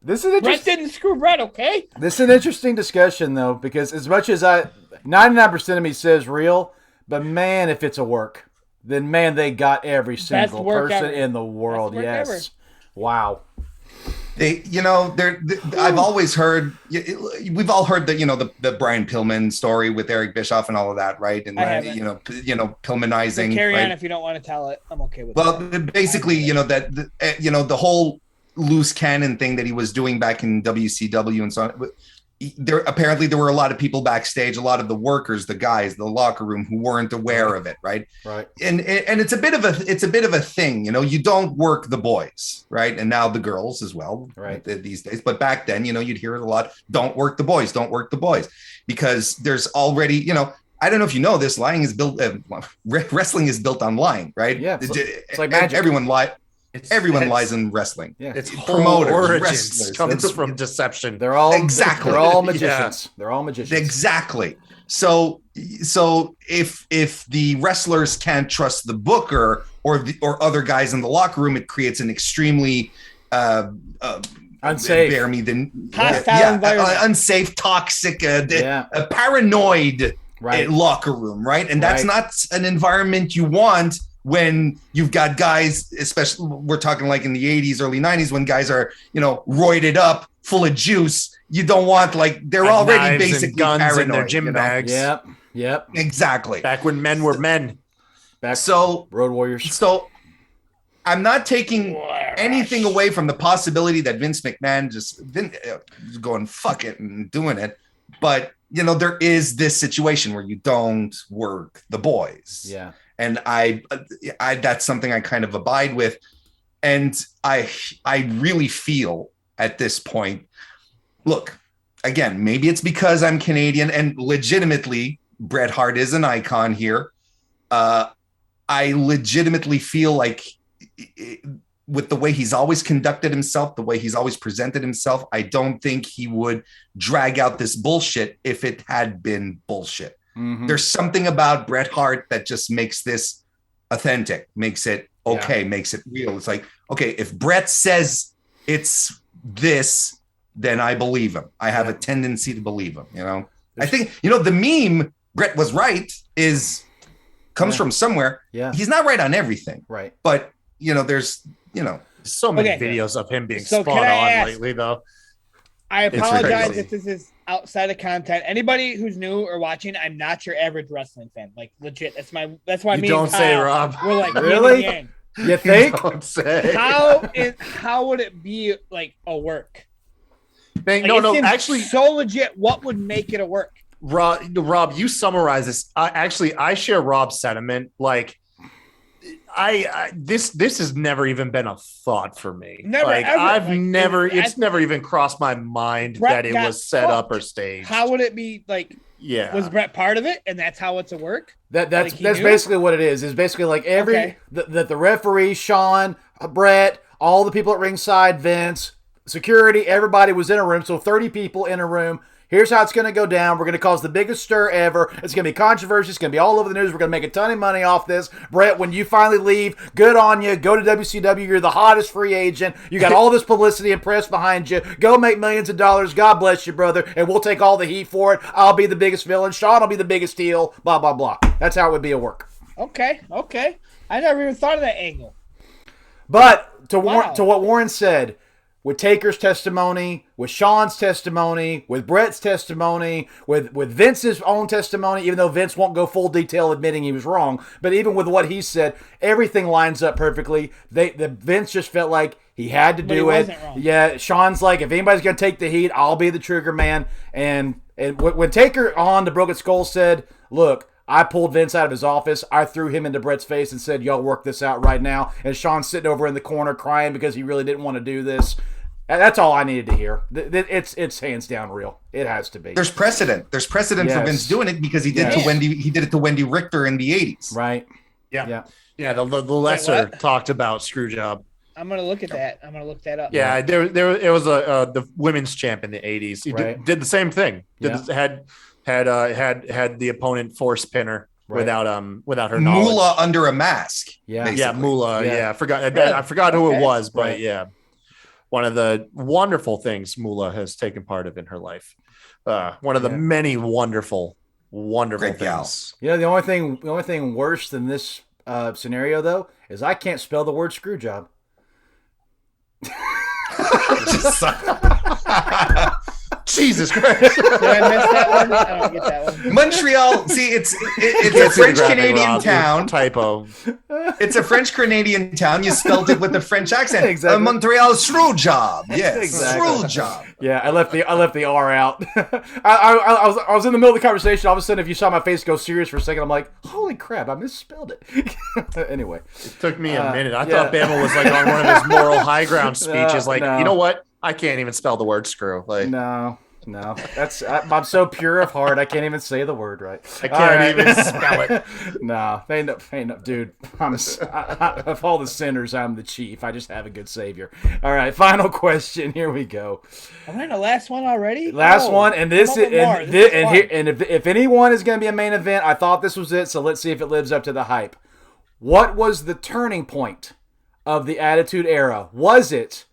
This is Brett interesting. didn't screw Brett, okay? This is an interesting discussion though, because as much as 99% of me says real, but man, if it's a work, then man, they got every single work person ever. in the world. Best work Yes. ever. Wow. I've always heard. We've all heard the Brian Pillman story with Eric Bischoff and all of that, right? And I haven't. Pillmanizing. So carry right? on if you don't want to tell it. I'm okay with Well, that. basically, the whole loose cannon thing that he was doing back in WCW and so on. Apparently there were a lot of people backstage, a lot of the workers, the guys, the locker room who weren't aware of it, right? Right. And it's a bit of a thing, you don't work the boys, right? And now the girls as well, Right. These days. But back then, you'd hear it a lot. Don't work the boys, because there's already, I don't know if you know this, wrestling is built on lying, right? Yeah, it's like magic. Everyone lie. Everyone lies in wrestling. Yeah. It's Promoters, origins wrestlers. comes from deception. They're all Exactly. They're all magicians. They're all magicians. Exactly. So if the wrestlers can't trust the booker or other guys in the locker room, it creates an extremely unsafe, bear me the hostile environment, unsafe, toxic, paranoid right. locker room, right? And that's not an environment you want when you've got guys, especially we're talking like in the 80s, early 90s, when guys are, roided up, full of juice. You don't want they're already basically guns paranoid in their gym bags. Yep. Exactly. Back when men were men. Road Warriors. So I'm not taking anything away from the possibility that Vince McMahon just going fuck it and doing it. But, there is this situation where you don't work the boys. Yeah. And I that's something I kind of abide with. And I really feel at this point, look, again, maybe it's because I'm Canadian and legitimately Bret Hart is an icon here. I legitimately feel like with the way he's always conducted himself, the way he's always presented himself, I don't think he would drag out this bullshit if it had been bullshit. Mm-hmm. There's something about Bret Hart that just makes this authentic, makes it okay, makes it real. It's like, okay, if Bret says it's this, then I believe him. I have a tendency to believe him, I think, the meme, Bret was right, comes from somewhere. Yeah. He's not right on everything. Right. But, there's, so many videos of him being spot on lately, though. I apologize crazy. if this is outside of content. Anybody who's new or watching, I'm not your average wrestling fan. Legit. That's why me and Kyle, Rob. we're like really? yin and yang. You think? Don't say. How would it be like a work? No, actually, so legit. What would make it a work? Rob, you summarize this. I share Rob's sentiment. This has never even been a thought for me. Never, ever. It's never even crossed my mind that it was set up or staged. How would it be Yeah. Was Bret part of it, and that's how it's a work? That's basically what it is. It's basically the referee, Sean, Bret, all the people at ringside, Vince, security, everybody was in a room. So 30 people in a room. Here's how it's going to go down. We're going to cause the biggest stir ever. It's going to be controversy. It's going to be all over the news. We're going to make a ton of money off this. Bret, when you finally leave, good on you. Go to WCW. You're the hottest free agent. You got all this publicity and press behind you. Go make millions of dollars. God bless you, brother. And we'll take all the heat for it. I'll be the biggest villain. Sean will be the biggest heel. Blah, blah, blah. That's how it would be a work. Okay. I never even thought of that angle. But to what Warren said, with Taker's testimony, with Sean's testimony, with Bret's testimony, with Vince's own testimony, even though Vince won't go full detail admitting he was wrong, but even with what he said, everything lines up perfectly. Vince just felt like he had to do it. Yeah, Sean's like, if anybody's going to take the heat, I'll be the trigger man. And when Taker on the Broken Skull said, look, I pulled Vince out of his office. I threw him into Bret's face and said, y'all work this out right now. And Sean's sitting over in the corner crying because he really didn't want to do this. That's all I needed to hear. It's hands down real. It has to be. There's precedent. There's precedent for Vince doing it because he did to Wendy. He did it to Wendy Richter in the 80s. Right. Yeah. The lesser talked about Screwjob. I'm gonna look at that. I'm gonna look that up. Yeah, there was the women's champ in the 80s. He did the same thing. Had the opponent force pin her without her knowledge. Moolah under a mask. Yeah, Moolah. Yeah, I forgot who it was, but one of the wonderful things Moolah has taken part of in her life. One of the many wonderful Great things. gal. The only thing worse than this scenario though is I can't spell the word screw job. Jesus Christ! Did I miss that one? I don't get that one. Montreal. See, it's a French Canadian town. Typo. It's a French Canadian town. You spelled it with a French accent. Exactly. Montreal Screwjob. Yes, Exactly. Screwjob. Yeah, I left the R out. I was in the middle of the conversation. All of a sudden, if you saw my face go serious for a second, I'm like, holy crap, I misspelled it. Anyway, it took me a minute. I thought Bama was like on one of his moral high ground speeches. You know what? I can't even spell the word screw. No. No, I'm so pure of heart. I can't even say the word right. I can't even spell it. No, ain't no, dude. Of all the sinners, I'm the chief. I just have a good savior. All right, final question. Here we go. Am I in the last one already? Last one, and this is and if anyone is going to be a main event, I thought this was it. So let's see if it lives up to the hype. What was the turning point of the Attitude Era? Was it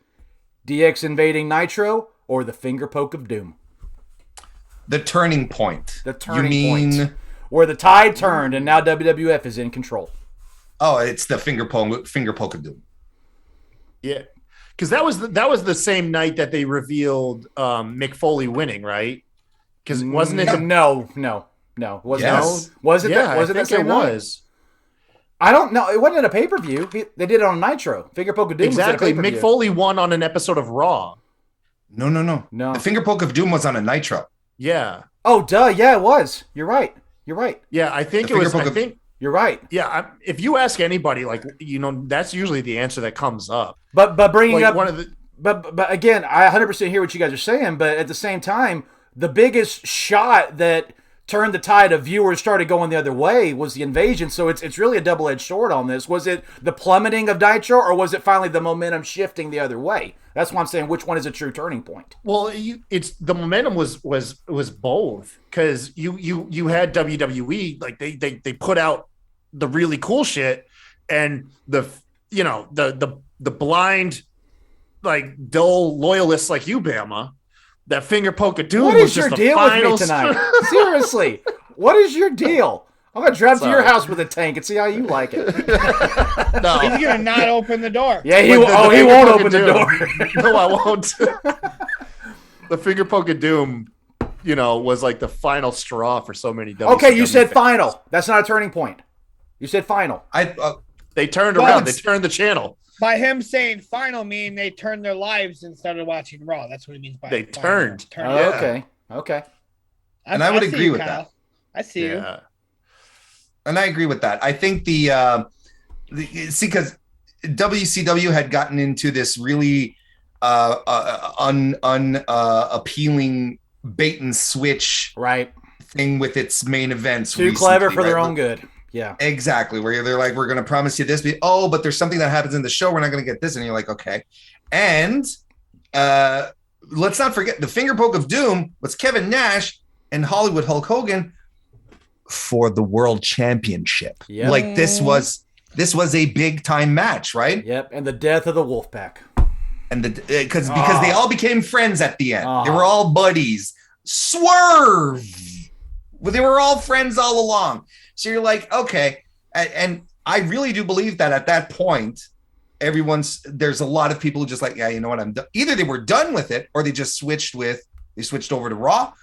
DX invading Nitro or the finger poke of doom? The turning point. The turning point. Where the tide turned and now WWF is in control. Oh, it's the finger poke of doom. Yeah. Because that was the same night that they revealed Mick Foley winning, right? Because wasn't it No. Was Yes. it? Was it? Yeah, Was it I that think same it night? was. I don't know. It wasn't a pay per view. They did it on Nitro. Finger poke of doom. Exactly. Was at a Mick pay-per-view. Foley won on an episode of Raw. No. The finger poke of doom was on a Nitro. Yeah. Oh, duh. Yeah, it was. You're right. Yeah, I think The it was. finger I poke of- think. You're right. Yeah, if you ask anybody, like that's usually the answer that comes up. But bringing Like up one of the. But again, I 100% hear what you guys are saying. But at the same time, the biggest shot that turned the tide of viewers started going the other way was the invasion. So it's really a double-edged sword on this. Was it the plummeting of Nitro, or was it finally the momentum shifting the other way? That's why I'm saying which one is a true turning point. Well, it's the momentum was both, because you had WWE, like they put out the really cool shit, and the blind, like dull loyalists like you, Bama, that finger poke of doom. What was is your just the deal with me final tonight? Seriously, what is your deal? I'm gonna drive to your Sorry. house with a tank and see how you like it. No, He's gonna not open the door. Yeah, he But the he finger won't poke open of the doom- door. No, I won't. The finger poke of doom, was like the final straw for so many. Okay, you WCW said fans. final. That's not a turning point. You said final. They turned Well, around. They turned the channel. By him saying final mean they turned their lives and started watching Raw. That's what he means by They final. turned. Oh, Yeah. Okay. And I would see agree you, with Kyle. that. I see you. Yeah. And I agree with that. I think because WCW had gotten into this really appealing bait and switch Right. thing with its main events. Too clever recently, for their right? own good. Yeah. Exactly. Where they're like, we're going to promise you this, but there's something that happens in the show. We're not going to get this. And you're like, okay. And let's not forget the finger poke of doom was Kevin Nash and Hollywood Hulk Hogan for the world championship. Yep. Like this was a big time match, right? Yep. And the death of the Wolfpac. And because they all became friends at the end. Oh. They were all buddies. Swerve. Well, they were all friends all along. So you're like, okay. And I really do believe that at that point, there's a lot of people who just like, yeah, you know what? I'm done. Either they were done with it or they just switched over to Raw.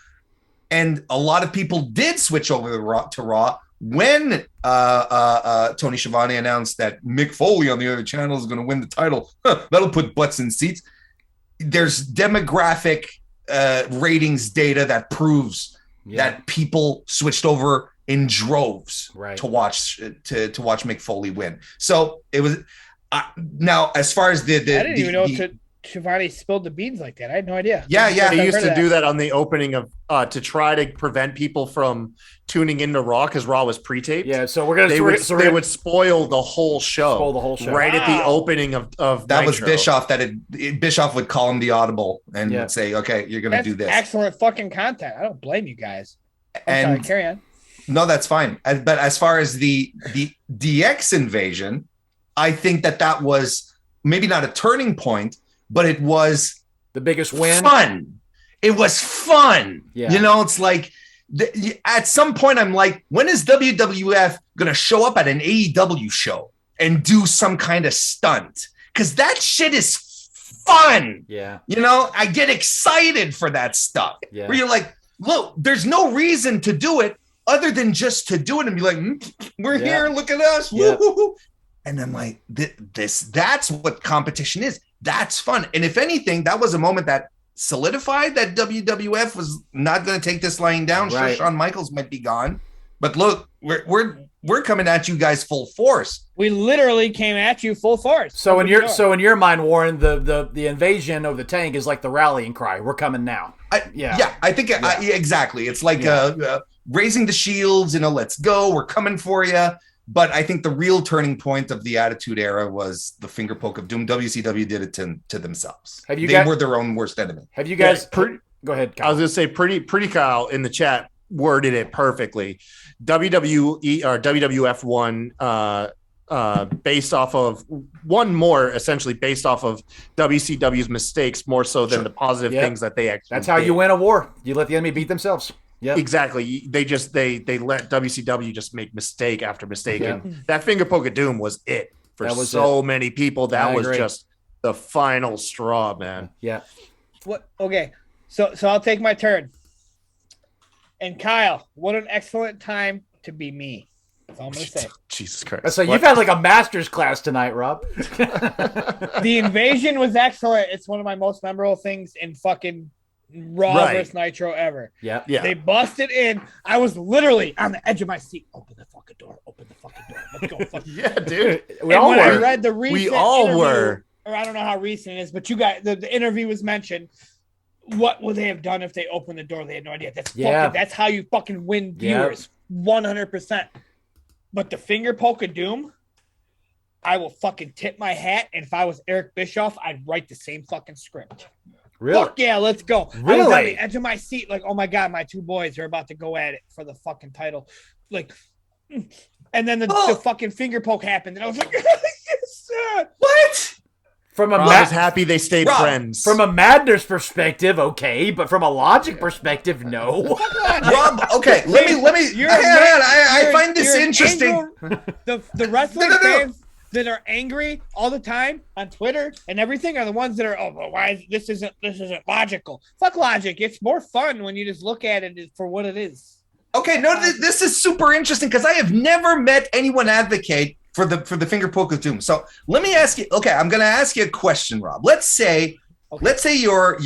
And a lot of people did switch over to Raw when Tony Schiavone announced that Mick Foley on the other channel is going to win the title. That'll put butts in seats. There's demographic ratings data that proves that people switched over in droves to watch Mick Foley win. So it was now as far as I didn't even know Shivani spilled the beans like that. I had no idea. Yeah. He used to do that on the opening of to try to prevent people from tuning into Raw because Raw was pre-taped. Yeah, so we're gonna they would spoil the whole show. Right at the opening of that Nitro. was Bischoff. Bischoff would call him the audible and say, "Okay, you're going to do this." Excellent fucking content. I don't blame you guys. And sorry, carry on. No, that's fine. But as far as the DX invasion, I think that was maybe not a turning point, but it was the biggest win. Fun. It was fun. Yeah. It's like at some point I'm like, when is WWF going to show up at an AEW show and do some kind of stunt? Because that shit is fun. Yeah. I get excited for that stuff. Yeah. Where you're like, look, there's no reason to do it other than just to do it and be like, we're here, look at us. Yep. Woo-hoo-hoo. And I'm like, that's what competition is. That's fun. And if anything, that was a moment that solidified that WWF was not going to take this lying down. Right. Sure, Shawn Michaels might be gone, But look, we're coming at you guys full force. We literally came at you full force. So in your mind, Warren, the invasion of the tank is like the rallying cry. We're coming now. I think exactly. It's like raising the shields. Let's go. We're coming for you. But I think the real turning point of the Attitude Era was the finger poke of doom. WCW did it to themselves. They were their own worst enemy. Have you guys? Go ahead, Kyle. I was going to say, pretty Kyle in the chat worded it perfectly. WWE or WWF won based off of essentially based off of WCW's mistakes more so than the positive things that they actually. That's how you win a war. You let the enemy beat themselves. Yeah, exactly. They let WCW just make mistake after mistake, and that finger poke of doom was it for so many people. That was just the final straw, man. Yeah. What? Okay, so I'll take my turn. And Kyle, what an excellent time to be me. That's all I'm gonna say. Jesus Christ! So you've had like a master's class tonight, Rob. The invasion was excellent. It's one of my most memorable things in fucking Raw versus Nitro ever. Yeah. They busted in. I was literally on the edge of my seat. Open the fucking door. Let's go. Fucking yeah, dude. We all were. I read the recent we all interview, were. Or I don't know how recent it is, but you guys, the interview was mentioned. What would they have done if they opened the door? They had no idea. That's how you fucking win viewers. 100%. But the finger poke of doom, I will fucking tip my hat. And if I was Eric Bischoff, I'd write the same fucking script. Really? Fuck yeah, let's go. Really? I was on the edge of my seat, like, oh my God, my two boys are about to go at it for the fucking title. Like, and then the fucking finger poke happened, and I was like, yes, sir. What? From I was happy they stayed friends. From a madness perspective, okay, but from a logic perspective, no. Rob, okay, let me. I find this interesting. The wrestling fans that are angry all the time on Twitter and everything are the ones that are, why this isn't logical. Fuck logic. It's more fun when you just look at it for what it is. Okay, no, this is super interesting because I have never met anyone advocate for the finger poke of doom. So let me ask you. Okay, I'm going to ask you a question, Rob. Let's say you're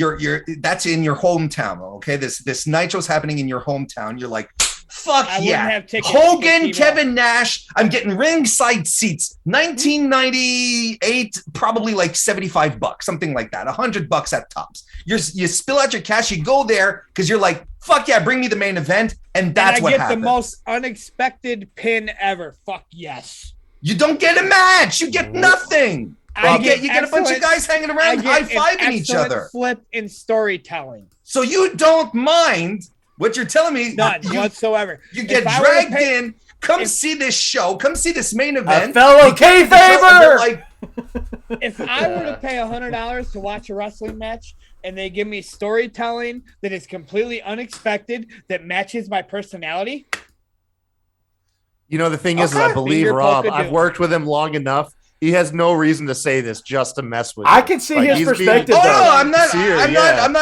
that's in your hometown. Okay, this Nitro's happening in your hometown. You're like, fuck yeah, Hogan, Kevin Nash. I'm getting ringside seats. 1998, probably like $75, something like that. $100 at tops. You spill out your cash. You go there because you're like, fuck yeah, bring me the main event, and that's what happens. I get the most unexpected pin ever. Fuck yes. You don't get a match. You get nothing. You get a bunch of guys hanging around high-fiving each other. Flip in storytelling. So you don't mind what you're telling me? None whatsoever. You get dragged in. Come see this show. Come see this main event. A fellow kayfaber. If I were to pay $100 to watch a wrestling match and they give me storytelling that is completely unexpected that matches my personality. You know, the thing is, I believe Rob, I've worked with him long enough. He has no reason to say this just to mess with you. I can see his perspective. I'm not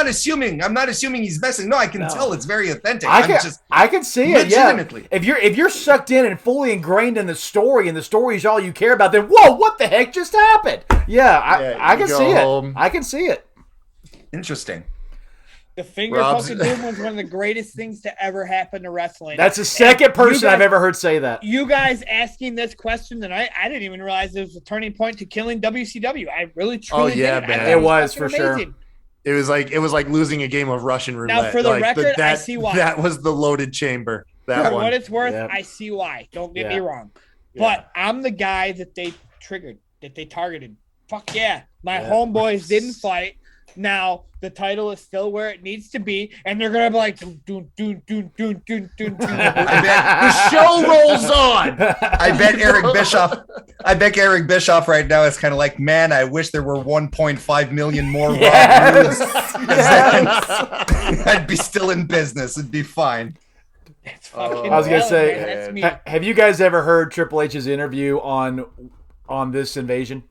assuming. I'm not assuming he's messing. No, I can tell it's very authentic. I can see it. Legitimately. Yeah. If you're sucked in and fully ingrained in the story, and the story is all you care about, then whoa, what the heck just happened? Yeah, I can see it. I can see it. Interesting. The finger poke of doom was one of the greatest things to ever happen to wrestling. That's the second person I've ever heard say that. You guys asking this question, and I didn't even realize it was a turning point to killing WCW. I really truly did. Man. It was for sure. It was like losing a game of Russian roulette. Now, for the record, I see why. That was the loaded chamber. For what it's worth, I see why. Don't get me wrong. But I'm the guy that they triggered, that they targeted. Fuck yeah. My homeboys didn't fight. Now the title is still where it needs to be, and they're gonna be like, the show rolls on. I bet Eric Bischoff right now is kind of like, man, I wish there were 1.5 million more Rob Rules. I'd be still in business. It'd be fine. I was gonna say, have you guys ever heard Triple H's interview on this invasion?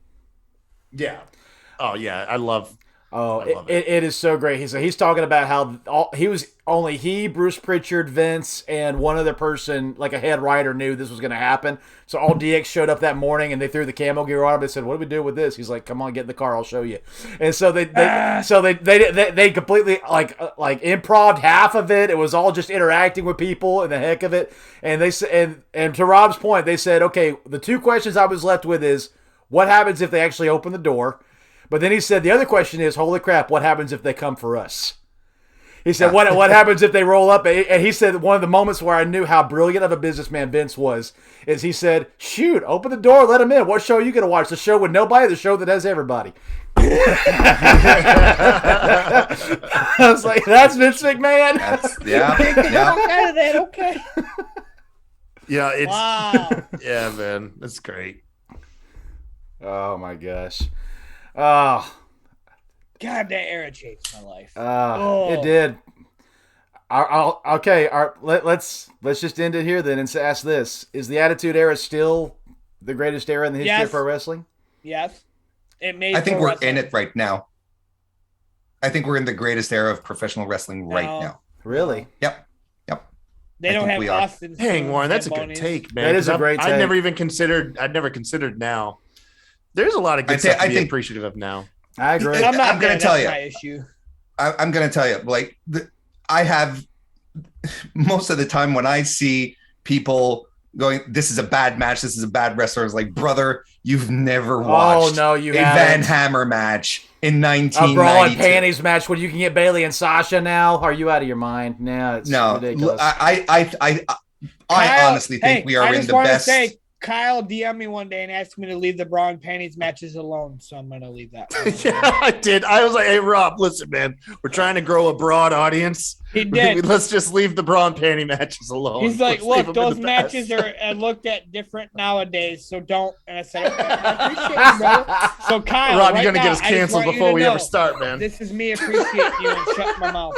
Yeah. Oh yeah, I love. Oh, I love it is so great. He's talking about how he, Bruce Pritchard, Vince, and one other person, like a head writer, knew this was going to happen. So all DX showed up that morning and they threw the camo gear on him. They said, "What do we do with this?" He's like, "Come on, get in the car. I'll show you." And so they completely like improv half of it. It was all just interacting with people and the heck of it. And they said, and to Rob's point, they said, "Okay, the two questions I was left with is what happens if they actually open the door." But then he said the other question is, holy crap, what happens if they come for us? He said, what happens if they roll up? And he said one of the moments where I knew how brilliant of a businessman Vince was is he said, shoot, open the door, let them in. What show are you going to watch? The show with nobody, the show that has everybody. I was like, that's Vince McMahon. Yeah. Out of that, okay. Yeah, it's Wow. yeah, man, that's great. Oh, my gosh. Oh, God, that era changed my life. It did. Let's just end it here then and ask this: is the Attitude Era still the greatest era in the history of pro wrestling? Yes, it made. I think pro we're wrestling. in it right now. I think we're in the greatest era of professional wrestling right now. Really? Yep. They I don't think have we are. Austin. Dang, Warren, that's a good Boney's. take, man. That is a 'Cause great I'd take. never considered now. There's a lot of good stuff to be appreciative of now. I agree. I'm I'm going to tell you. My issue. I'm going to tell you, like, I have most of the time when I see people going, this is a bad match, this is a bad wrestler, it's like, brother, you've never watched you a haven't. Van Hammer match in A 1992. brawl and panties match when you can get Bailey and Sasha now? Are you out of your mind? No, it's ridiculous. I Kyle, honestly think we are I in just the want best. to say, Kyle DM'd me one day and asked me to leave the bra and panties matches alone, so I'm going to leave that one. Yeah, I did. I was like, hey, Rob, listen, man, we're trying to grow a broad audience. He did. Let's just leave the bra and panty matches alone. He's like, Let's leave look, them in those the matches past." are looked at different nowadays, so don't. And I said, okay, I appreciate you, brother. So, Kyle, Rob, right you're going to now, get us I just canceled want you before to we know, ever start, man. This is me appreciating you and shut my mouth.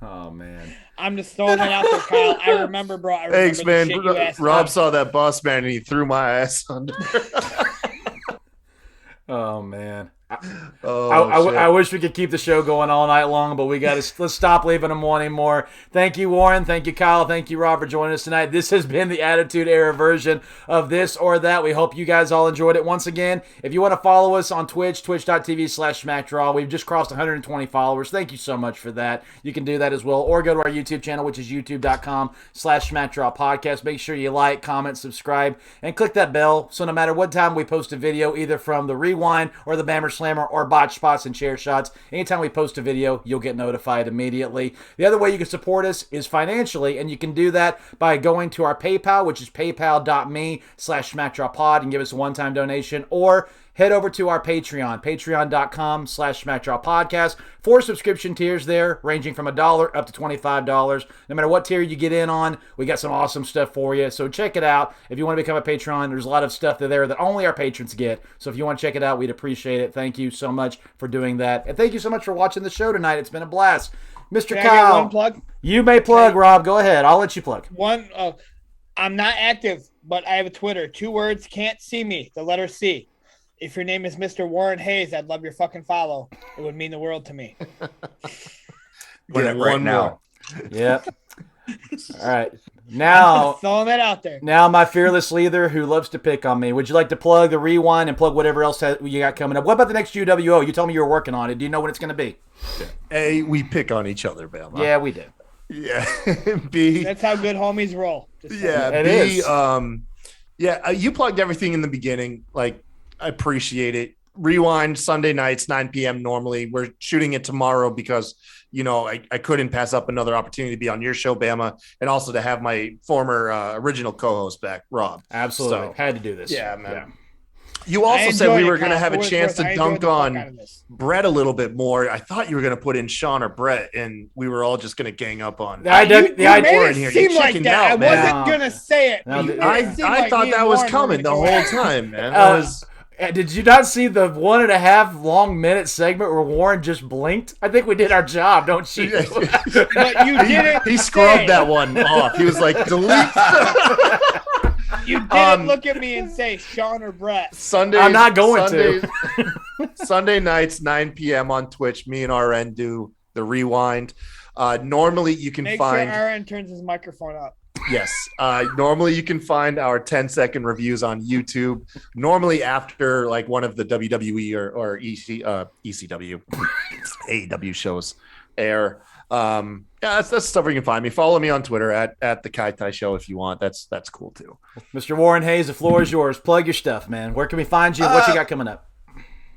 Oh, man. I'm just throwing that out there, Kyle. I remember, bro. I remember Thanks, the man. shit you asked Rob me. saw that boss man and he threw my ass under. Oh, man. Oh, I wish we could keep the show going all night long, but let's stop leaving them wanting more. Thank you, Warren. Thank you, Kyle. Thank you, Rob, for joining us tonight. This has been the Attitude Era version of This or That. We hope you guys all enjoyed it. Once again, if you want to follow us on Twitch, twitch.tv/SmackDraw. We've just crossed 120 followers. Thank you so much for that. You can do that as well, or go to our YouTube channel, which is youtube.com/SmackDraw Podcast. Make sure you like, comment, subscribe, and click that bell so no matter what time we post a video, either from the Rewind or the Bammer Slammer or Botch Spots and Chair Shots, anytime we post a video, you'll get notified immediately. The other way you can support us is financially, and you can do that by going to our PayPal, which is paypal.me/SmackDrawPod, and give us a one-time donation, or head over to our Patreon, patreon.com/SmackDrawPodcast. 4 subscription tiers there, ranging from $1 up to $25. No matter what tier you get in on, we got some awesome stuff for you. So check it out. If you want to become a patron, there's a lot of stuff there that only our patrons get. So if you want to check it out, we'd appreciate it. Thank you so much for doing that. And thank you so much for watching the show tonight. It's been a blast. Mr. Can I get Kyle, one plug? you may plug, Rob. Go ahead. I'll let you plug. I'm not active, but I have a Twitter. 2 words, can't see me. The letter C. If your name is Mr. Warren Hayes, I'd love your fucking follow. It would mean the world to me. Doing it right now. Yep. All right. Now, throwing that out there. Now, my fearless leader who loves to pick on me. Would you like to plug the Rewind and plug whatever else you got coming up? What about the next UWO? You told me you were working on it. Do you know when it's going to be? A, we pick on each other, Bama. Yeah, we do. Yeah. B, that's how good homies roll. Yeah. It B, is. You plugged everything in the beginning. Like, I appreciate it. Rewind Sunday nights, 9 p.m. normally. We're shooting it tomorrow because, I couldn't pass up another opportunity to be on your show, Bama, and also to have my former original co-host back, Rob. Absolutely. So, had to do this. Yeah, man. Yeah. You also said we were going to have a chance to dunk on on Brett a little bit more. I thought you were going to put in Sean or Brett, and we were all just going to gang up on You made it here. seem You like chickened that. out, I man. wasn't going to say it. No, I thought that was coming the whole time, man. That was... Did you not see the 1.5 long minute segment where Warren just blinked? I think we did our job, don't you? But you didn't. He scrubbed that one off. He was like, delete. You didn't look at me and say Sean or Brett. Sundays. I'm not going to. Sunday nights, 9 p.m. on Twitch. Me and RN do the rewind. Normally, you can Make find. sure RN turns his microphone up. Yes. Normally, you can find our 10-second reviews on YouTube. Normally, after like one of the WWE or ECW, AEW shows air. That's stuff where you can find me. Follow me on Twitter at the Kai Tai Show if you want. That's cool too. Mr. Warren Hayes, the floor is yours. Plug your stuff, man. Where can we find you? What you got coming up?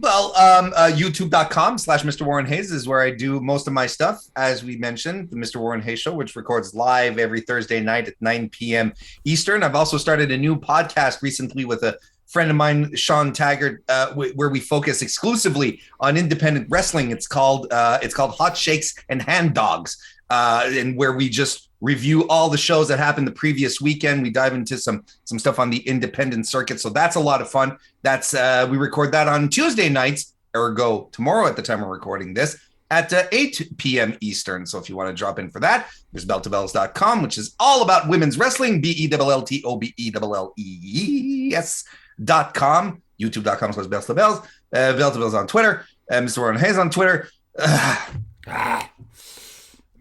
Well, youtube.com/Mr. Warren Hayes is where I do most of my stuff. As we mentioned, the Mr. Warren Hayes Show, which records live every Thursday night at 9 p.m. Eastern. I've also started a new podcast recently with a friend of mine, Sean Taggart, where we focus exclusively on independent wrestling. It's called Hot Shakes and Hand Dogs, and where we just review all the shows that happened the previous weekend. We dive into some stuff on the independent circuit. So that's a lot of fun. That's we record that on Tuesday nights, ergo tomorrow at the time we're recording this at 8 p.m. Eastern. So if you want to drop in for that, there's beltobells.com, which is all about women's wrestling, BELLTOBELLES.com, youtube.com/beltobells, beltobells on Twitter, Mr. Warren Hayes on Twitter.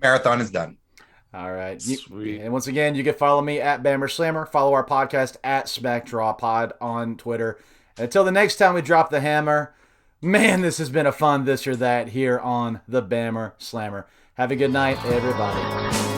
Marathon is done. All right. Sweet. And once again, you can follow me at Bammer Slammer. Follow our podcast at SmackDrawPod on Twitter. And until the next time we drop the hammer, man, this has been a fun this or that here on the Bammer Slammer. Have a good night, everybody.